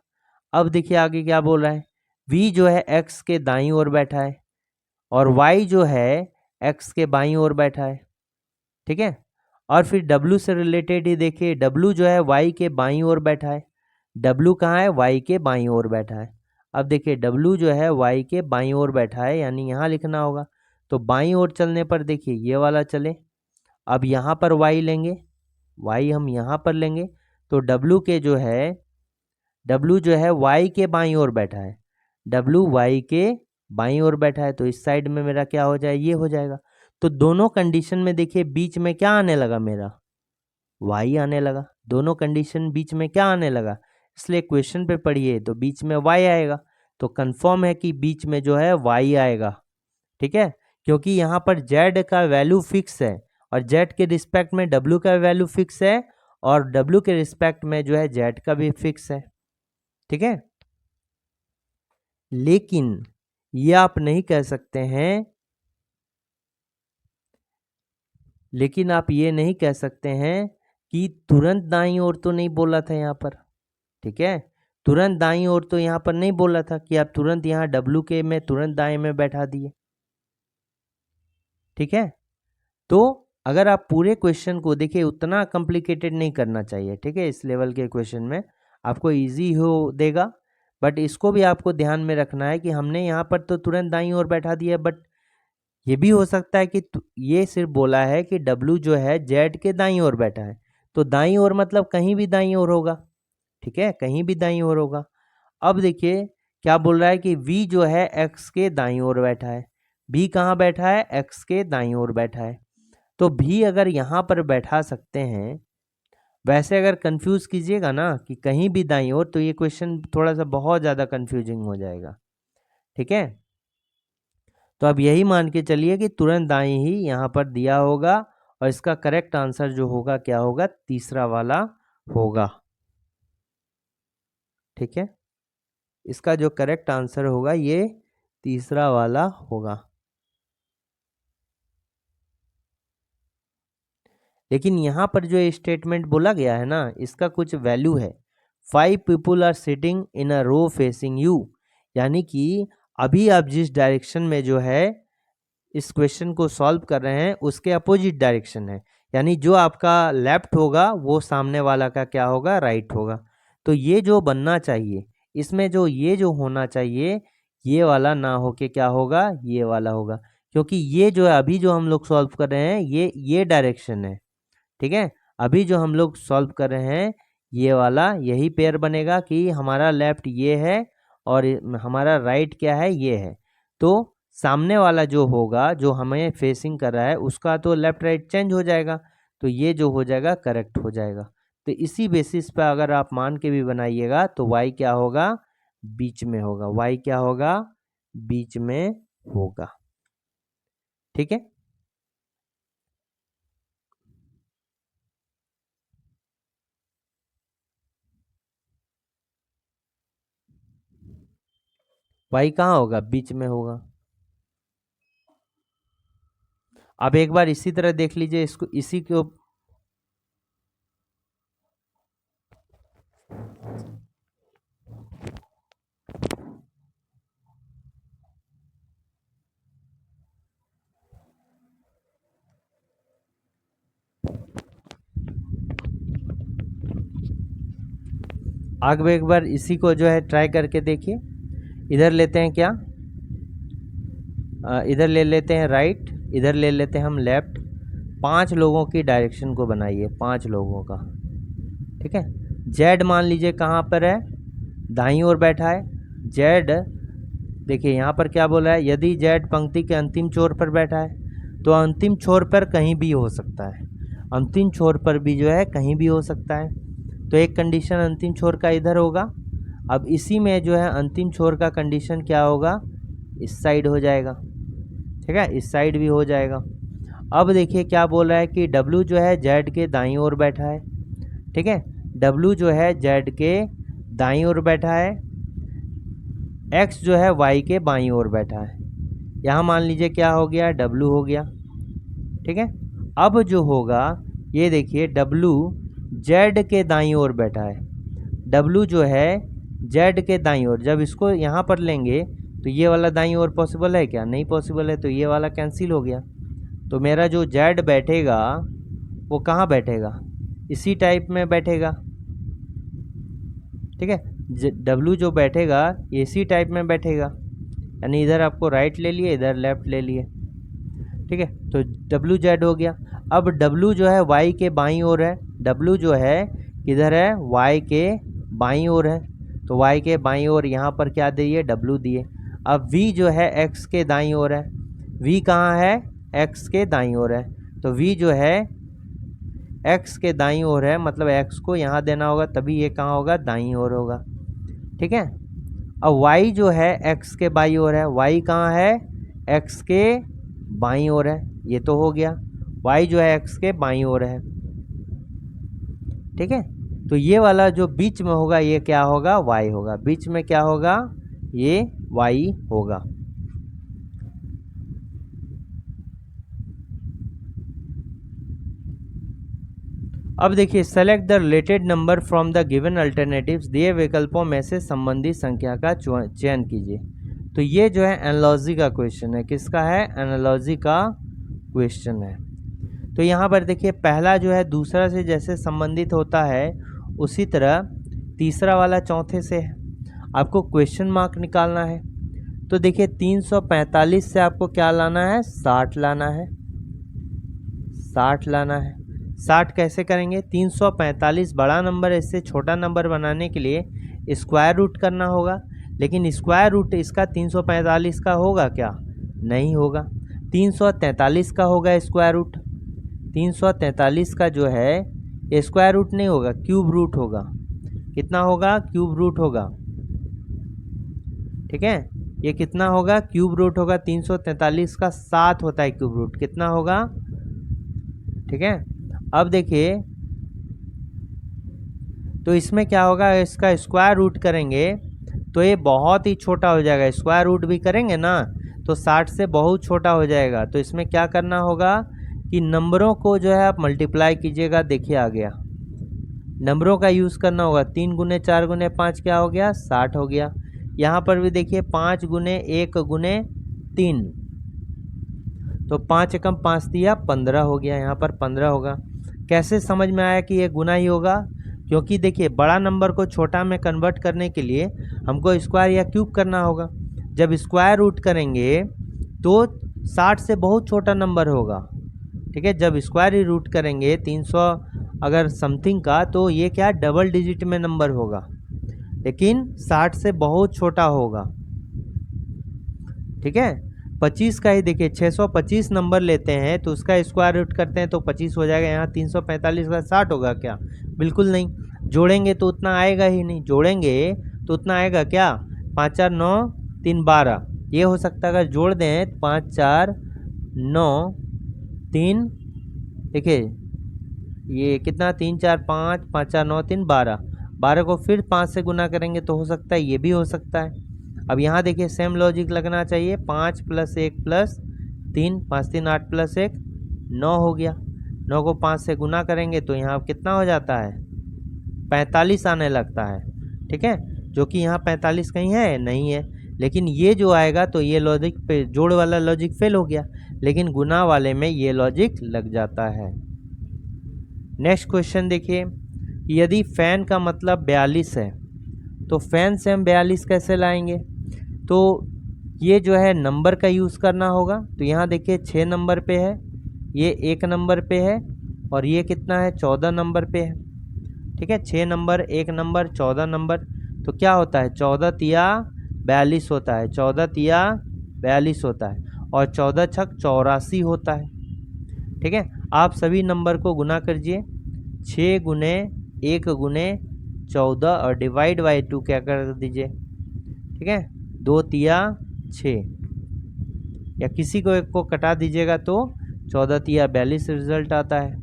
अब देखिए आगे क्या बोल रहा है, v जो है x के दाईं ओर बैठा है और y जो है x के बाईं ओर बैठा है, ठीक है। और फिर w से रिलेटेड ही देखिए, w जो है y के बाईं ओर बैठा है, w कहाँ है, y के बाईं ओर बैठा है। अब देखिए w जो है y के बाईं ओर बैठा है, यानी यहाँ लिखना होगा। तो बाईं ओर चलने पर देखिए ये वाला चले, अब यहाँ पर y लेंगे, y हम यहाँ पर लेंगे तो w जो है y के बाईं ओर बैठा है, w y के बाईं ओर बैठा है तो इस साइड में मेरा क्या हो जाए, ये हो जाएगा। तो दोनों कंडीशन में देखिए बीच में क्या आने लगा, मेरा y आने लगा। दोनों कंडीशन बीच में क्या आने लगा, इसलिए क्वेश्चन पे पढ़िए तो बीच में y आएगा। तो कंफर्म है कि बीच में जो है y आएगा, ठीक है। क्योंकि यहाँ पर z का वैल्यू फिक्स है और z के रिस्पेक्ट में w का वैल्यू फिक्स है और w के रिस्पेक्ट में जो है z का भी फिक्स है, ठीक है। लेकिन ये आप नहीं कह सकते हैं, लेकिन आप ये नहीं कह सकते हैं कि तुरंत दाईं ओर तो नहीं बोला था यहाँ पर, ठीक है। तुरंत दाईं ओर तो यहाँ पर नहीं बोला था कि आप तुरंत यहाँ W के में तुरंत दाएं में बैठा दिए, ठीक है। तो अगर आप पूरे क्वेश्चन को देखिए उतना कॉम्प्लिकेटेड नहीं करना चाहिए, ठीक है। इस लेवल के क्वेश्चन में आपको इजी हो देगा, बट इसको भी आपको ध्यान में रखना है कि हमने यहाँ पर तो तुरंत दाईं ओर बैठा दिया, बट ये भी हो सकता है कि ये सिर्फ बोला है कि W जो है Z के दाईं ओर बैठा है, तो दाईं ओर मतलब कहीं भी दाईं ओर होगा, ठीक है, कहीं भी दाईं ओर होगा। अब देखिए क्या बोल रहा है कि V जो है X के दाईं ओर बैठा है, V कहाँ बैठा है, X के दाईं ओर बैठा है। तो भी अगर यहाँ पर बैठा सकते हैं, वैसे अगर कंफ्यूज कीजिएगा ना कि कहीं भी दाईं ओर, तो ये क्वेश्चन थोड़ा सा बहुत ज़्यादा कंफ्यूजिंग हो जाएगा, ठीक है। तो अब यही मान के चलिए कि तुरंत दाएं ही यहाँ पर दिया होगा और इसका करेक्ट आंसर जो होगा क्या होगा, तीसरा वाला होगा, ठीक है। इसका जो करेक्ट आंसर होगा ये तीसरा वाला होगा। लेकिन यहाँ पर जो स्टेटमेंट बोला गया है ना, इसका कुछ वैल्यू है। 5 people are sitting in a row facing you, यानी कि अभी आप जिस डायरेक्शन में जो है इस क्वेश्चन को सॉल्व कर रहे हैं उसके अपोजिट डायरेक्शन है, यानी जो आपका लेफ्ट होगा वो सामने वाला का क्या होगा, राइट होगा। तो ये जो बनना चाहिए, इसमें जो ये जो होना चाहिए ये वाला ना होके क्या होगा, ये वाला होगा। क्योंकि ये जो है अभी जो हम लोग सॉल्व कर रहे हैं ये डायरेक्शन है, ठीक है। अभी जो हम लोग सॉल्व कर रहे हैं ये वाला यही पेयर बनेगा कि हमारा लेफ्ट ये है और हमारा राइट क्या है, ये है। तो सामने वाला जो होगा जो हमें फेसिंग कर रहा है उसका तो लेफ्ट राइट चेंज हो जाएगा, तो ये जो हो जाएगा करेक्ट हो जाएगा। तो इसी बेसिस पर अगर आप मान के भी बनाइएगा तो y क्या होगा, बीच में होगा, y क्या होगा, बीच में होगा, ठीक है। y कहाँ होगा, बीच में होगा। आप एक बार इसी तरह देख लीजिए इसको, इसी को आगे एक बार इसी को जो है ट्राई करके देखिए। इधर लेते हैं क्या, इधर ले लेते हैं राइट, इधर ले लेते हैं हम लेफ्ट। 5 लोगों की डायरेक्शन को बनाइए, 5 लोगों का, ठीक है। जेड मान लीजिए कहाँ पर है, दाईं ओर बैठा है। जेड देखिए यहाँ पर क्या बोला है, यदि जेड पंक्ति के अंतिम छोर पर बैठा है तो अंतिम छोर पर कहीं भी हो सकता है, अंतिम छोर पर भी जो है कहीं भी हो सकता है। तो एक कंडीशन अंतिम छोर का इधर होगा। अब इसी में जो है अंतिम छोर का कंडीशन क्या होगा, इस साइड हो जाएगा, ठीक है, इस साइड भी हो जाएगा। अब देखिए क्या बोल रहा है कि W जो है जेड के दाईं ओर बैठा है, ठीक है। W जो है जेड के दाईं ओर बैठा है, X जो है Y के बाईं ओर बैठा है। यहाँ मान लीजिए क्या हो गया, W हो गया, ठीक है। अब जो होगा ये देखिए W Z के दाईं ओर बैठा है, W जो है Z के दाईं ओर, जब इसको यहाँ पर लेंगे तो ये वाला दाईं ओर पॉसिबल है क्या, नहीं पॉसिबल है, तो ये वाला कैंसिल हो गया। तो मेरा जो Z बैठेगा वो कहाँ बैठेगा, इसी टाइप में बैठेगा, ठीक है। W जो बैठेगा ये इसी टाइप में बैठेगा, यानी इधर आपको राइट ले लिए, इधर लेफ्ट ले लिए, ठीक है। तो WZ हो गया। अब W जो है Y के बाईं ओर है, W जो है किधर है, Y के बाईं ओर है, तो Y के बाईं ओर यहाँ पर क्या दिए, W दिए। अब V जो है X के दाईं ओर है, V कहाँ है, X के दाईं ओर है, तो V जो है X के दाईं ओर है, मतलब X को यहाँ देना होगा, तभी ये कहाँ होगा, दाईं ओर होगा, ठीक है। अब Y जो है X के बाईं ओर है, Y कहाँ है, X के बाईं ओर है, ये तो हो गया, Y जो है X के बाईं ओर है, ठीक है। तो ये वाला जो बीच में होगा ये क्या होगा, Y होगा, बीच में क्या होगा, ये Y होगा। अब देखिए select the related number from the given alternatives, दिए विकल्पों में से संबंधित संख्या का चयन कीजिए। तो ये जो है एनालॉजी का क्वेश्चन है, किसका है, एनालॉजी का क्वेश्चन है। तो यहाँ पर देखिए पहला जो है दूसरा से जैसे संबंधित होता है उसी तरह तीसरा वाला चौथे से है। आपको क्वेश्चन मार्क निकालना है, तो देखिए 345 से आपको क्या लाना है, 60 लाना है, 60 लाना है। 60 कैसे करेंगे, 345 बड़ा नंबर है, इससे छोटा नंबर बनाने के लिए स्क्वायर रूट करना होगा, लेकिन स्क्वायर रूट इसका 345 का होगा क्या, नहीं होगा। 343 का होगा स्क्वायर रूट, 343 का जो है स्क्वायर रूट नहीं होगा, क्यूब रूट होगा। कितना होगा, क्यूब रूट होगा, ठीक है। ये कितना होगा, क्यूब रूट होगा, 343 का 7 होता है क्यूब रूट, कितना होगा, ठीक है। अब देखिए तो इसमें क्या होगा, इसका स्क्वायर रूट करेंगे तो ये बहुत ही छोटा हो जाएगा, स्क्वायर रूट भी करेंगे ना तो 60 से बहुत छोटा हो जाएगा। तो इसमें क्या करना होगा कि नंबरों को जो है आप मल्टीप्लाई कीजिएगा, देखिए आ गया, नंबरों का यूज़ करना होगा, 3 गुने 4 गुने 5 क्या हो गया, 60 हो गया। यहाँ पर भी देखिए 5 गुने 1 गुने 3, तो 5 एकम 5 दिया 15 हो गया, यहाँ पर 15 होगा। कैसे समझ में आया कि ये गुना ही होगा, क्योंकि देखिए बड़ा नंबर को छोटा में कन्वर्ट करने के लिए हमको स्क्वायर या क्यूब करना होगा। जब स्क्वायर रूट करेंगे तो 60 से बहुत छोटा नंबर होगा, ठीक है। जब स्क्वायर ही रूट करेंगे 300 अगर समथिंग का, तो ये क्या डबल डिजिट में नंबर होगा, लेकिन 60 से बहुत छोटा होगा, ठीक है। 25 का ही देखिए 625 नंबर लेते हैं तो उसका स्क्वायर रूट करते हैं तो 25 हो जाएगा। यहाँ 345 का 60 होगा क्या, बिल्कुल नहीं। जोड़ेंगे तो उतना आएगा ही नहीं, जोड़ेंगे तो उतना आएगा क्या, 5 4 9 3 12, ये हो सकता है। अगर जोड़ दें 5 4 9 3, देखिए ये कितना, 3 4 5, 5 4 9 3 12, 12 को फिर 5 से गुना करेंगे तो हो सकता है, ये भी हो सकता है। अब यहाँ देखिए सेम लॉजिक लगना चाहिए, 5 + 1 + 3, 5 3 8 + 1 9 हो गया। 9 को 5 से गुना करेंगे तो यहाँ कितना हो जाता है, 45 आने लगता है, ठीक है। जो कि यहाँ 45 कहीं है, नहीं है। लेकिन ये जो आएगा तो ये लॉजिक पे, जोड़ वाला लॉजिक फेल हो गया, लेकिन गुना वाले में ये लॉजिक लग जाता है। नेक्स्ट क्वेश्चन देखिए, यदि फैन का मतलब 42 है तो फैन से हम 42 कैसे लाएंगे? तो ये जो है नंबर का यूज़ करना होगा। तो यहाँ देखिए 6 नंबर पे है, ये 1 नंबर पे है, और ये कितना है 14 नंबर पे है। ठीक है, 6 नंबर, 1 नंबर, 14 नंबर। तो क्या होता है 14 तिया 42 होता है, 14 तिया 42 होता है, और 14 छक 84 होता है। ठीक है, आप सभी नंबर को गुना करिए, 6 गुने 1 गुने 14 और डिवाइड बाई 2 क्या कर दीजिए। ठीक है, 2 तिया 6, या किसी को एक को कटा दीजिएगा तो 14 तिया 42 रिजल्ट आता है।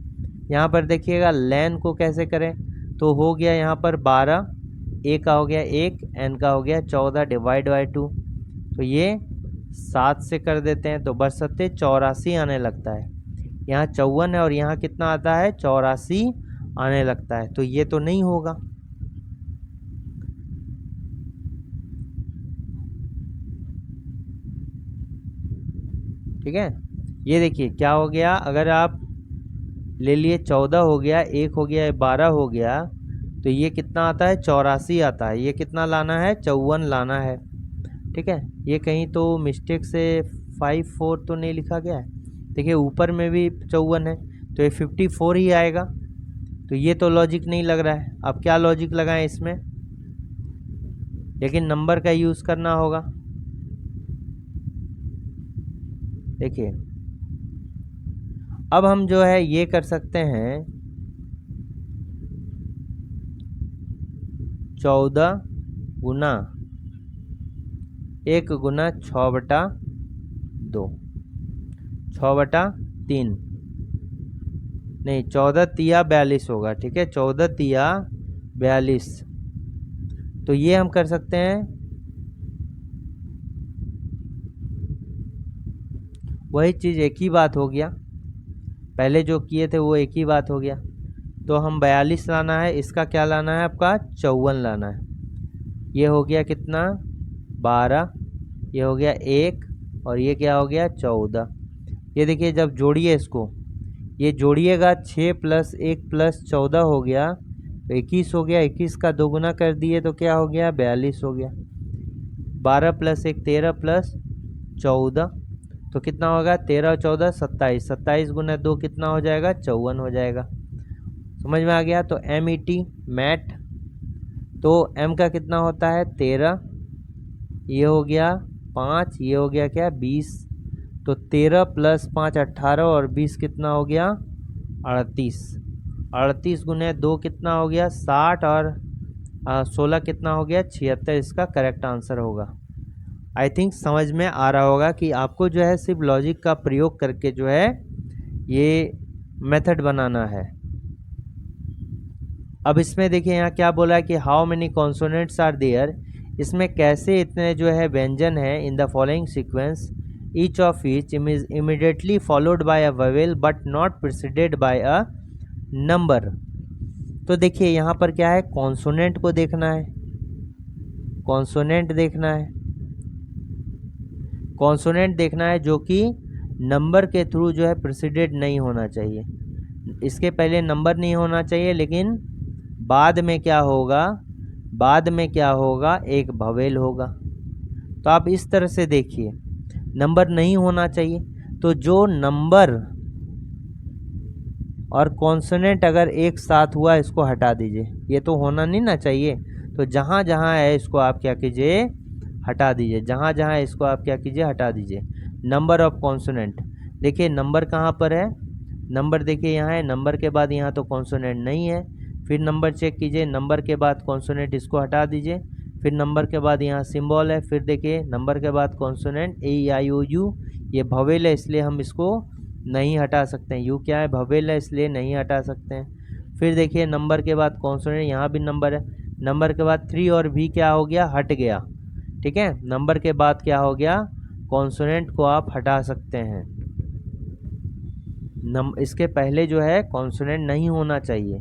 यहाँ पर देखिएगा लैन को कैसे करें, तो हो गया यहाँ पर 12, ए का हो गया 1, एन का हो गया 14 डिवाइड बाई 2, तो ये 7 से कर देते हैं तो बशर्ते 84 आने लगता है। यहाँ 54 है और यहाँ कितना आता है 84 आने लगता है, तो ये तो नहीं होगा। ठीक है, ये देखिए क्या हो गया, अगर आप ले लिए 14 हो गया, 1 हो गया, 12 हो गया, तो ये कितना आता है 84 आता है। ये कितना लाना है 54 लाना है। ठीक है, ये कहीं तो मिस्टेक से 54 तो नहीं लिखा गया है, देखिए ऊपर में भी 54 है, तो ये 54 ही आएगा। तो ये तो लॉजिक नहीं लग रहा है। अब क्या लॉजिक लगाएं इसमें, लेकिन नंबर का यूज़ करना होगा। देखिए अब हम जो है ये कर सकते हैं 14 गुना 1 गुना 6/2, 6/3 नहीं, 14 तिया 42 होगा। ठीक है, 14 तिया 42, तो ये हम कर सकते हैं वही चीज़, एक ही बात हो गया, पहले जो किए थे वो एक ही बात हो गया। तो हम 42 लाना है, इसका क्या लाना है आपका 54 लाना है। ये हो गया कितना 12, ये हो गया 1, और ये क्या हो गया 14। ये देखिए जब जोड़िए इसको, ये जोड़िएगा 6 + 1 + 14 हो गया, तो 21 हो गया। 21 का 2 गुना कर दिए तो क्या हो गया 42 हो गया। 12 + 1 13 + 14, तो कितना होगा 13 और 14 27, 27 गुना 2 कितना हो जाएगा 54 हो जाएगा। समझ में आ गया। तो MET मैट, तो M का कितना होता है 13, ये हो गया 5, ये हो गया क्या 20, तो 13 + 5 18, और 20 कितना हो गया 38। 38 गुने 2 कितना हो गया 60, और 16 कितना हो गया 76, इसका करेक्ट आंसर होगा। आई थिंक समझ में आ रहा होगा कि आपको जो है सिर्फ लॉजिक का प्रयोग करके जो है ये मेथड बनाना है। अब इसमें देखिए यहाँ क्या बोला है कि how many consonants are there, इसमें कैसे इतने जो है व्यंजन है in the following sequence, each of each immediately followed by a vowel but not preceded by a number. तो देखिए यहाँ पर क्या है, कॉन्सोनेंट को देखना है, कॉन्सोनेंट देखना है, कॉन्सोनेंट देखना है जो कि नंबर के थ्रू जो है प्रिसीडेड नहीं होना चाहिए। इसके पहले नंबर नहीं होना चाहिए, लेकिन बाद में क्या होगा, बाद में क्या होगा एक भवेल होगा। तो आप इस तरह से देखिए, नंबर नहीं होना चाहिए, तो जो नंबर और कॉन्सोनेंट अगर एक साथ हुआ इसको हटा दीजिए, ये तो होना नहीं ना चाहिए। तो जहाँ जहाँ है इसको आप क्या कीजिए हटा दीजिए, जहाँ जहाँ है इसको आप क्या कीजिए हटा दीजिए। नंबर ऑफ कॉन्सोनेंट, देखिए नंबर कहाँ पर है, नंबर देखिए यहाँ है, नंबर के बाद यहाँ तो कॉन्सोनेंट नहीं है। फिर नंबर चेक कीजिए, नंबर के बाद कॉन्सोनेंट, इसको हटा दीजिए। फिर नंबर के बाद यहाँ सिंबल है, फिर देखिए नंबर के बाद कॉन्सोनेंट AEIOU, ये भवेल है इसलिए हम इसको नहीं हटा सकते हैं। यू क्या है भवेल है इसलिए नहीं हटा सकते हैं। फिर देखिए नंबर के बाद कॉन्सोनेंट, यहाँ भी नंबर है, नंबर के बाद 3 और भी क्या हो गया हट गया। ठीक है, नंबर के बाद क्या हो गया कॉन्सोनेंट को आप हटा सकते हैं। इसके पहले जो है कॉन्सोनेंट नहीं होना चाहिए,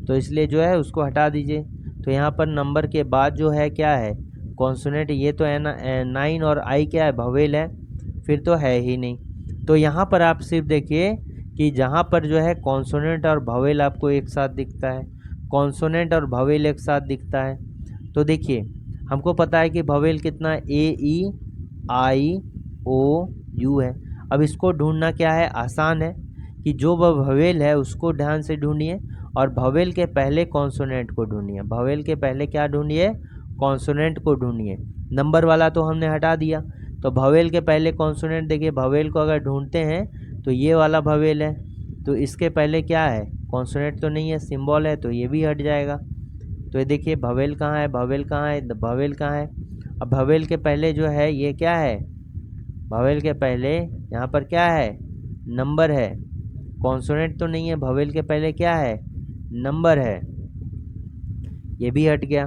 तो इसलिए जो है उसको हटा दीजिए। तो यहाँ पर नंबर के बाद जो है क्या है कॉन्सोनेंट, ये तो है ना 9 और आई क्या है भवेल है, फिर तो है ही नहीं। तो यहाँ पर आप सिर्फ देखिए कि जहाँ पर जो है कॉन्सोनेंट और भवेल आपको एक साथ दिखता है, कॉन्सोनेंट और भवेल एक साथ दिखता है, तो देखिए हमको पता है कि भवेल कितना ए ई आई ओ यू है। अब इसको ढूंढना क्या है, आसान है कि जो वह भवेल है उसको ध्यान से ढूंढिए और भवेल के पहले कॉन्सोनेंट को ढूंढिए। भवेल के पहले क्या ढूंढिए, कॉन्सोनेंट को ढूंढिए। नंबर वाला तो हमने हटा दिया, तो भवेल के पहले कॉन्सोनेंट देखिए, भवेल को अगर ढूंढते हैं तो ये वाला भवेल है, तो इसके पहले क्या है, कॉन्सोनेंट तो नहीं है, सिंबल है, तो ये भी हट जाएगा। तो ये देखिए भवेल कहाँ है, भवेल कहाँ है, भवेल कहाँ है। अब भवेल के पहले जो है ये क्या है, भवेल के पहले यहाँ पर क्या है, नंबर है। कॉन्सोनेंट तो नहीं है, भवेल के पहले क्या है, नंबर है, ये भी हट गया।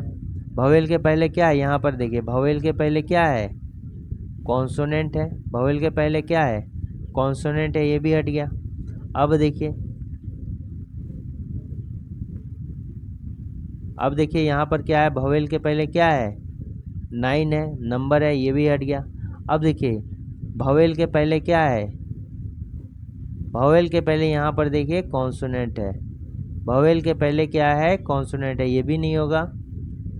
भवेल के पहले क्या है, यहाँ पर देखिए भवेल के पहले क्या है, कॉन्सोनेंट है। भवेल के पहले क्या है, कॉन्सोनेंट है, ये भी हट गया। अब देखिए यहाँ पर क्या है, भवेल के पहले क्या है, 9 है, नंबर है, ये भी हट गया। अब देखिए भवेल के पहले क्या है, भवेल के पहले यहाँ पर देखिए कॉन्सोनेंट है। भवेल के पहले क्या है, कॉन्सोनेंट है, ये भी नहीं होगा।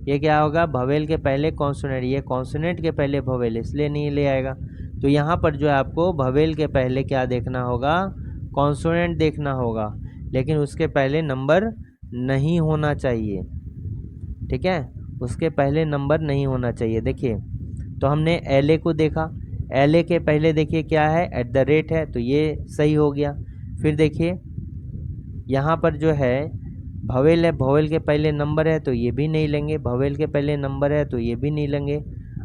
ये क्या होगा, भवेल के पहले कॉन्सोनेंट, ये कॉन्सोनेंट के पहले भवेल, इसलिए नहीं ले आएगा। तो यहाँ पर जो है आपको भवेल के पहले क्या देखना होगा, कॉन्सोनेंट देखना होगा, लेकिन उसके पहले नंबर नहीं होना चाहिए। ठीक है, उसके पहले नंबर नहीं होना चाहिए। देखिए तो हमने एल को देखा, एल के पहले देखिए क्या है, @ है, तो ये सही हो गया। फिर देखिए यहाँ पर जो है भवेल है, भवेल के पहले नंबर है, तो ये भी नहीं लेंगे। भवेल के पहले नंबर है, तो ये भी नहीं लेंगे।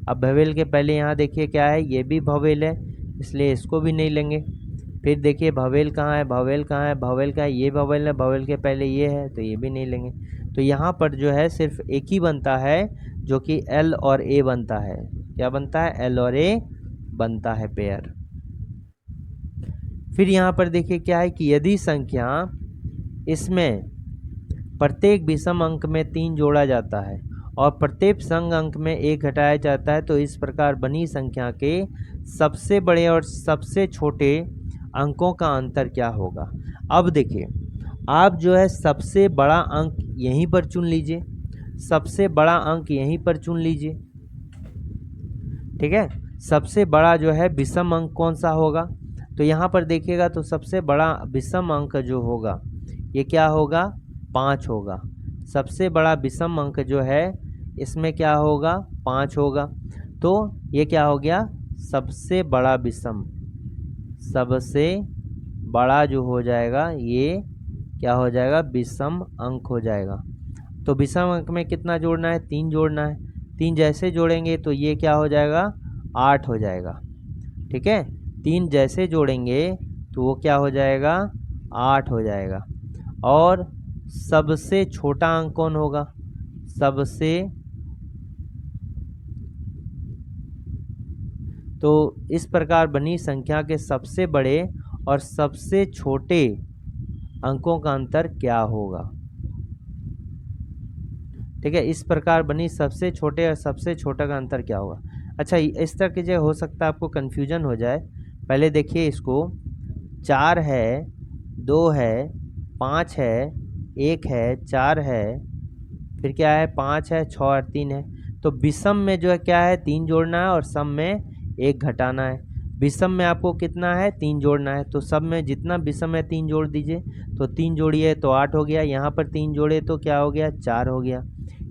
अब भवेल के पहले यहाँ देखिए क्या है, ये भी भवेल है, इसलिए इसको भी नहीं लेंगे। फिर देखिए भवेल कहाँ है, भवेल कहाँ है, भवेल का ये भवेल है, भवेल के पहले ये है, तो ये भी नहीं लेंगे। तो यहाँ पर जो है सिर्फ एक ही बनता है, जो कि एल और ए बनता है। क्या बनता है, एल और ए बनता है पेयर। फिर यहाँ पर देखिए क्या है कि यदि संख्या इसमें प्रत्येक विषम अंक में 3 जोड़ा जाता है और प्रत्येक संग अंक में 1 घटाया जाता है, तो इस प्रकार बनी संख्या के सबसे बड़े और सबसे छोटे अंकों का अंतर क्या होगा। अब देखिए आप जो है सबसे बड़ा अंक यहीं पर चुन लीजिए, सबसे बड़ा अंक यहीं पर चुन लीजिए। ठीक है, सबसे बड़ा जो है विषम अंक कौन सा होगा, तो यहाँ पर देखिएगा तो सबसे बड़ा विषम अंक जो होगा ये क्या होगा, 5 होगा। सबसे बड़ा विषम अंक जो है इसमें क्या होगा, 5 होगा। तो ये क्या हो गया, सबसे बड़ा विषम, सबसे बड़ा जो हो जाएगा ये क्या हो जाएगा, विषम अंक हो जाएगा। तो विषम अंक में कितना जोड़ना है, 3 जोड़ना है। 3 जैसे जोड़ेंगे तो ये क्या हो जाएगा, 8 हो जाएगा। ठीक है, 3 जैसे जोड़ेंगे तो वो क्या हो जाएगा, 8 हो जाएगा। और सबसे छोटा अंक कौन होगा, सबसे, तो इस प्रकार बनी संख्या के सबसे बड़े और सबसे छोटे अंकों का अंतर क्या होगा। ठीक है, इस प्रकार बनी सबसे छोटे और सबसे छोटा का अंतर क्या होगा। अच्छा, इस तरह की जो हो सकता है आपको कन्फ्यूजन हो जाए। पहले देखिए इसको, 4 है, 2 है, 5 है, 1 है, 4 है, फिर क्या है, 5 है, 6 और 3 है। तो विषम में जो है क्या है, 3 जोड़ना है और सम में 1 घटाना है। विषम में आपको कितना है, 3 जोड़ना है, तो सब में जितना विषम है 3 जोड़ दीजिए। तो 3 जोड़िए तो 8 हो गया, यहाँ पर 3 जोड़े तो क्या हो गया, 4 हो गया।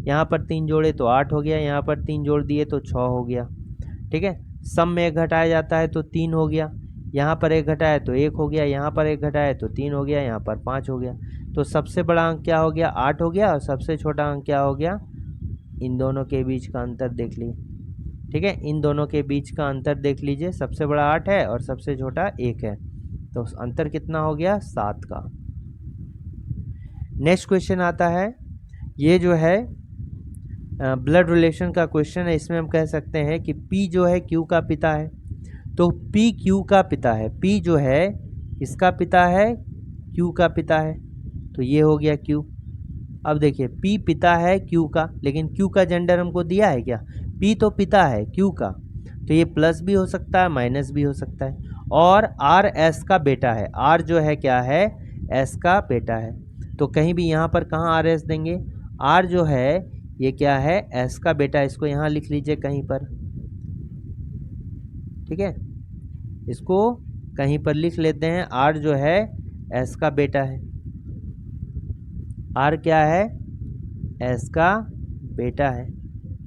यहाँ पर 3 जोड़े तो 8 हो गया, यहाँ पर 3 जोड़ दिए तो 6 हो गया। ठीक है, सम में 1 घटाया जाता है तो 3 हो गया, यहाँ पर 1 घटाया तो 1 हो गया, यहाँ पर 1 घटाया तो 3 हो गया, यहाँ पर 5 हो गया। तो सबसे बड़ा अंक क्या हो गया, 8 हो गया, और सबसे छोटा अंक क्या हो गया, इन दोनों के बीच का अंतर देख लीजिए। ठीक है, इन दोनों के बीच का अंतर देख लीजिए, सबसे बड़ा 8 है और सबसे छोटा 1 है, तो अंतर कितना हो गया, 7 का। नेक्स्ट क्वेश्चन आता है, ये जो है ब्लड रिलेशन का क्वेश्चन है। इसमें हम कह सकते हैं कि P जो है Q का पिता है, तो P Q का पिता है, P जो है इसका पिता है, Q का पिता है, तो ये हो गया Q। अब देखिए P पिता है Q का, लेकिन Q का जेंडर हमको दिया है क्या, P तो पिता है Q का, तो ये प्लस भी हो सकता है माइनस भी हो सकता है। और R S का बेटा है, R जो है क्या है, S का बेटा है, तो कहीं भी यहाँ पर कहाँ R S देंगे, R जो है ये क्या है, एस का बेटा, इसको यहाँ लिख लीजिए कहीं पर, ठीक है, इसको कहीं पर लिख लेते हैं। आर जो है एस का बेटा है, आर क्या है, एस का बेटा है,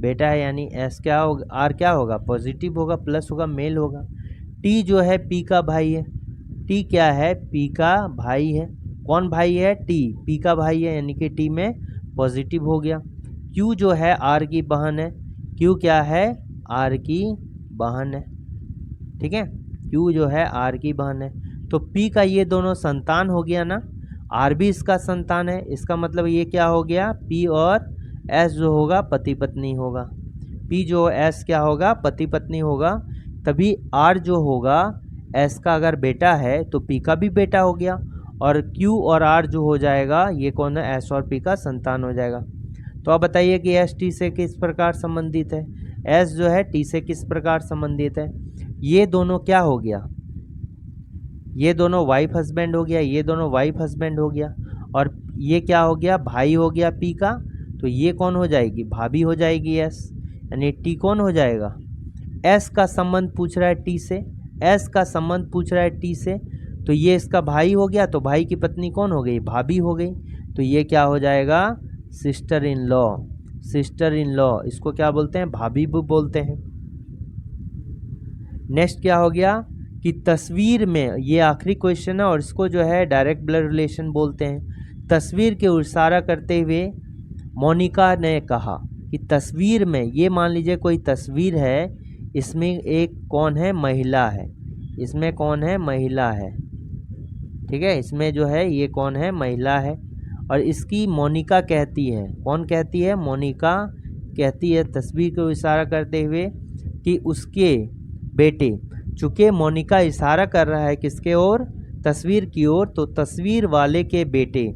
बेटा है यानी एस क्या होगा, आर क्या होगा, पॉजिटिव होगा, प्लस होगा, मेल होगा। टी जो है पी का भाई है, टी क्या है, पी का भाई है। कौन भाई है, टी, पी का भाई है, यानी कि टी में पॉजिटिव हो गया। क्यू जो है आर की बहन है, क्यू क्या है, आर की बहन है, ठीक है, क्यू जो है आर की बहन है। तो पी का ये दोनों संतान हो गया ना, आर भी इसका संतान है, इसका मतलब ये क्या हो गया, पी और एस जो होगा पति पत्नी होगा। पी जो एस क्या होगा, पति पत्नी होगा। तभी आर जो होगा एस का अगर बेटा है तो पी का भी बेटा हो गया, और क्यू और आर जो हो जाएगा ये कौन है, एस और पी का संतान हो जाएगा। तो आप बताइए कि एस टी से किस प्रकार संबंधित है, एस जो है टी से किस प्रकार संबंधित है। ये दोनों क्या हो गया, ये दोनों वाइफ हस्बैंड हो गया, ये दोनों वाइफ हस्बैंड हो गया, और ये क्या हो गया, भाई हो गया पी का, तो ये कौन हो जाएगी, भाभी हो जाएगी एस, यानी टी कौन हो जाएगा, एस का संबंध पूछ रहा है टी से, एस का संबंध पूछ रहा है टी से, तो ये इसका भाई हो गया, तो भाई की पत्नी कौन हो गई, भाभी हो गई, तो ये क्या हो जाएगा, sister in law, sister in law, इसको क्या बोलते हैं, भाभी भी बोलते हैं। नेक्स्ट क्या हो गया कि तस्वीर में, ये आखिरी क्वेश्चन है और इसको जो है डायरेक्ट ब्लड रिलेशन बोलते हैं। तस्वीर के इशारा करते हुए मोनिका ने कहा कि तस्वीर में, ये मान लीजिए कोई तस्वीर है, इसमें एक कौन है, महिला है, इसमें कौन है, महिला है, ठीक है, इसमें जो है ये कौन है, महिला है, और इसकी मोनिका कहती है, कौन कहती है, मोनिका कहती है तस्वीर को इशारा करते हुए कि उसके बेटे, चूँकि मोनिका इशारा कर रहा है किसके ओर, तस्वीर की ओर, तो तस्वीर वाले के बेटे,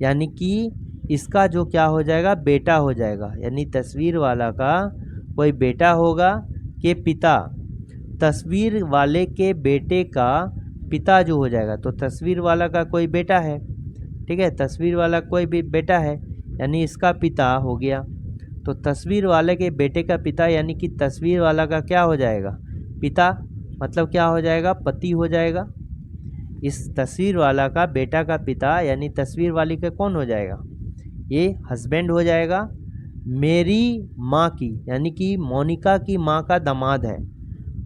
यानी कि इसका जो क्या हो जाएगा, बेटा हो जाएगा, यानी तस्वीर वाला का कोई बेटा होगा के पिता, तस्वीर वाले के बेटे का पिता जो हो जाएगा, तो तस्वीर वाला का कोई बेटा है, ठीक है, तस्वीर वाला कोई भी बेटा है, यानी इसका पिता हो गया। तो तस्वीर वाले के बेटे का पिता, यानी कि तस्वीर वाला का क्या हो जाएगा, पिता, मतलब क्या हो जाएगा, पति हो जाएगा। इस तस्वीर वाला का बेटा का पिता यानी तस्वीर वाली का कौन हो जाएगा, ये हस्बैंड हो जाएगा। मेरी माँ की, यानी कि मोनिका की माँ का दामाद है,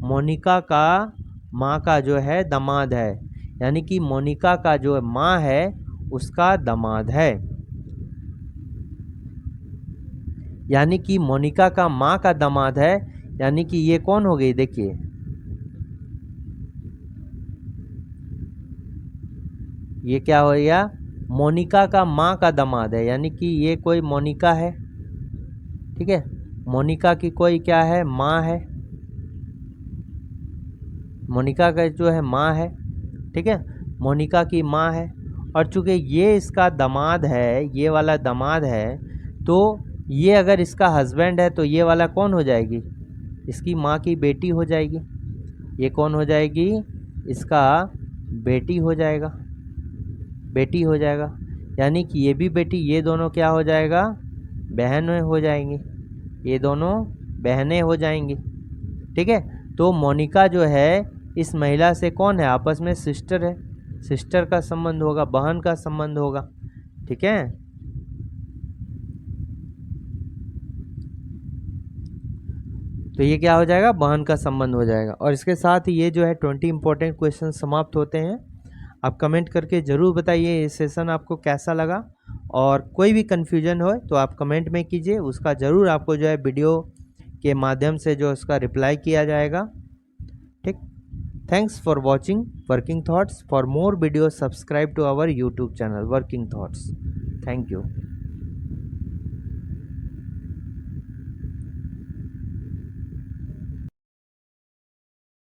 मोनिका का माँ का जो है दामाद है, यानी कि मोनिका का जो माँ है उसका दामाद है, यानी कि मोनिका का माँ का दामाद है, यानी कि ये कौन हो गई, देखिए ये क्या हो गया, मोनिका का माँ का दामाद है, यानी कि ये कोई मोनिका है, ठीक है, मोनिका की कोई क्या है, माँ है, मोनिका का जो है माँ है, ठीक है, मोनिका की माँ है, और चूँकि ये इसका दामाद है, ये वाला दामाद है, तो ये अगर इसका हस्बैंड है तो ये वाला कौन हो जाएगी, इसकी माँ की बेटी हो जाएगी, ये कौन हो जाएगी, इसका बेटी हो जाएगा, बेटी हो जाएगा, यानी कि ये भी बेटी, ये दोनों क्या हो जाएगा, बहन हो जाएंगी, ये दोनों बहनें हो जाएंगी, ठीक है। तो मोनिका जो है इस महिला से कौन है, आपस में सिस्टर है, सिस्टर का संबंध होगा, बहन का संबंध होगा, ठीक है। तो ये क्या हो जाएगा, बहन का संबंध हो जाएगा। और इसके साथ ही ये जो है 20 इंपॉर्टेंट क्वेश्चन समाप्त होते हैं। आप कमेंट करके ज़रूर बताइए ये सेशन आपको कैसा लगा, और कोई भी कन्फ्यूजन हो तो आप कमेंट में कीजिए, उसका ज़रूर आपको जो है वीडियो के माध्यम से जो उसका रिप्लाई किया जाएगा, ठीक। Thanks for watching working thoughts. For more video subscribe to our YouTube channel working thoughts. Thank you.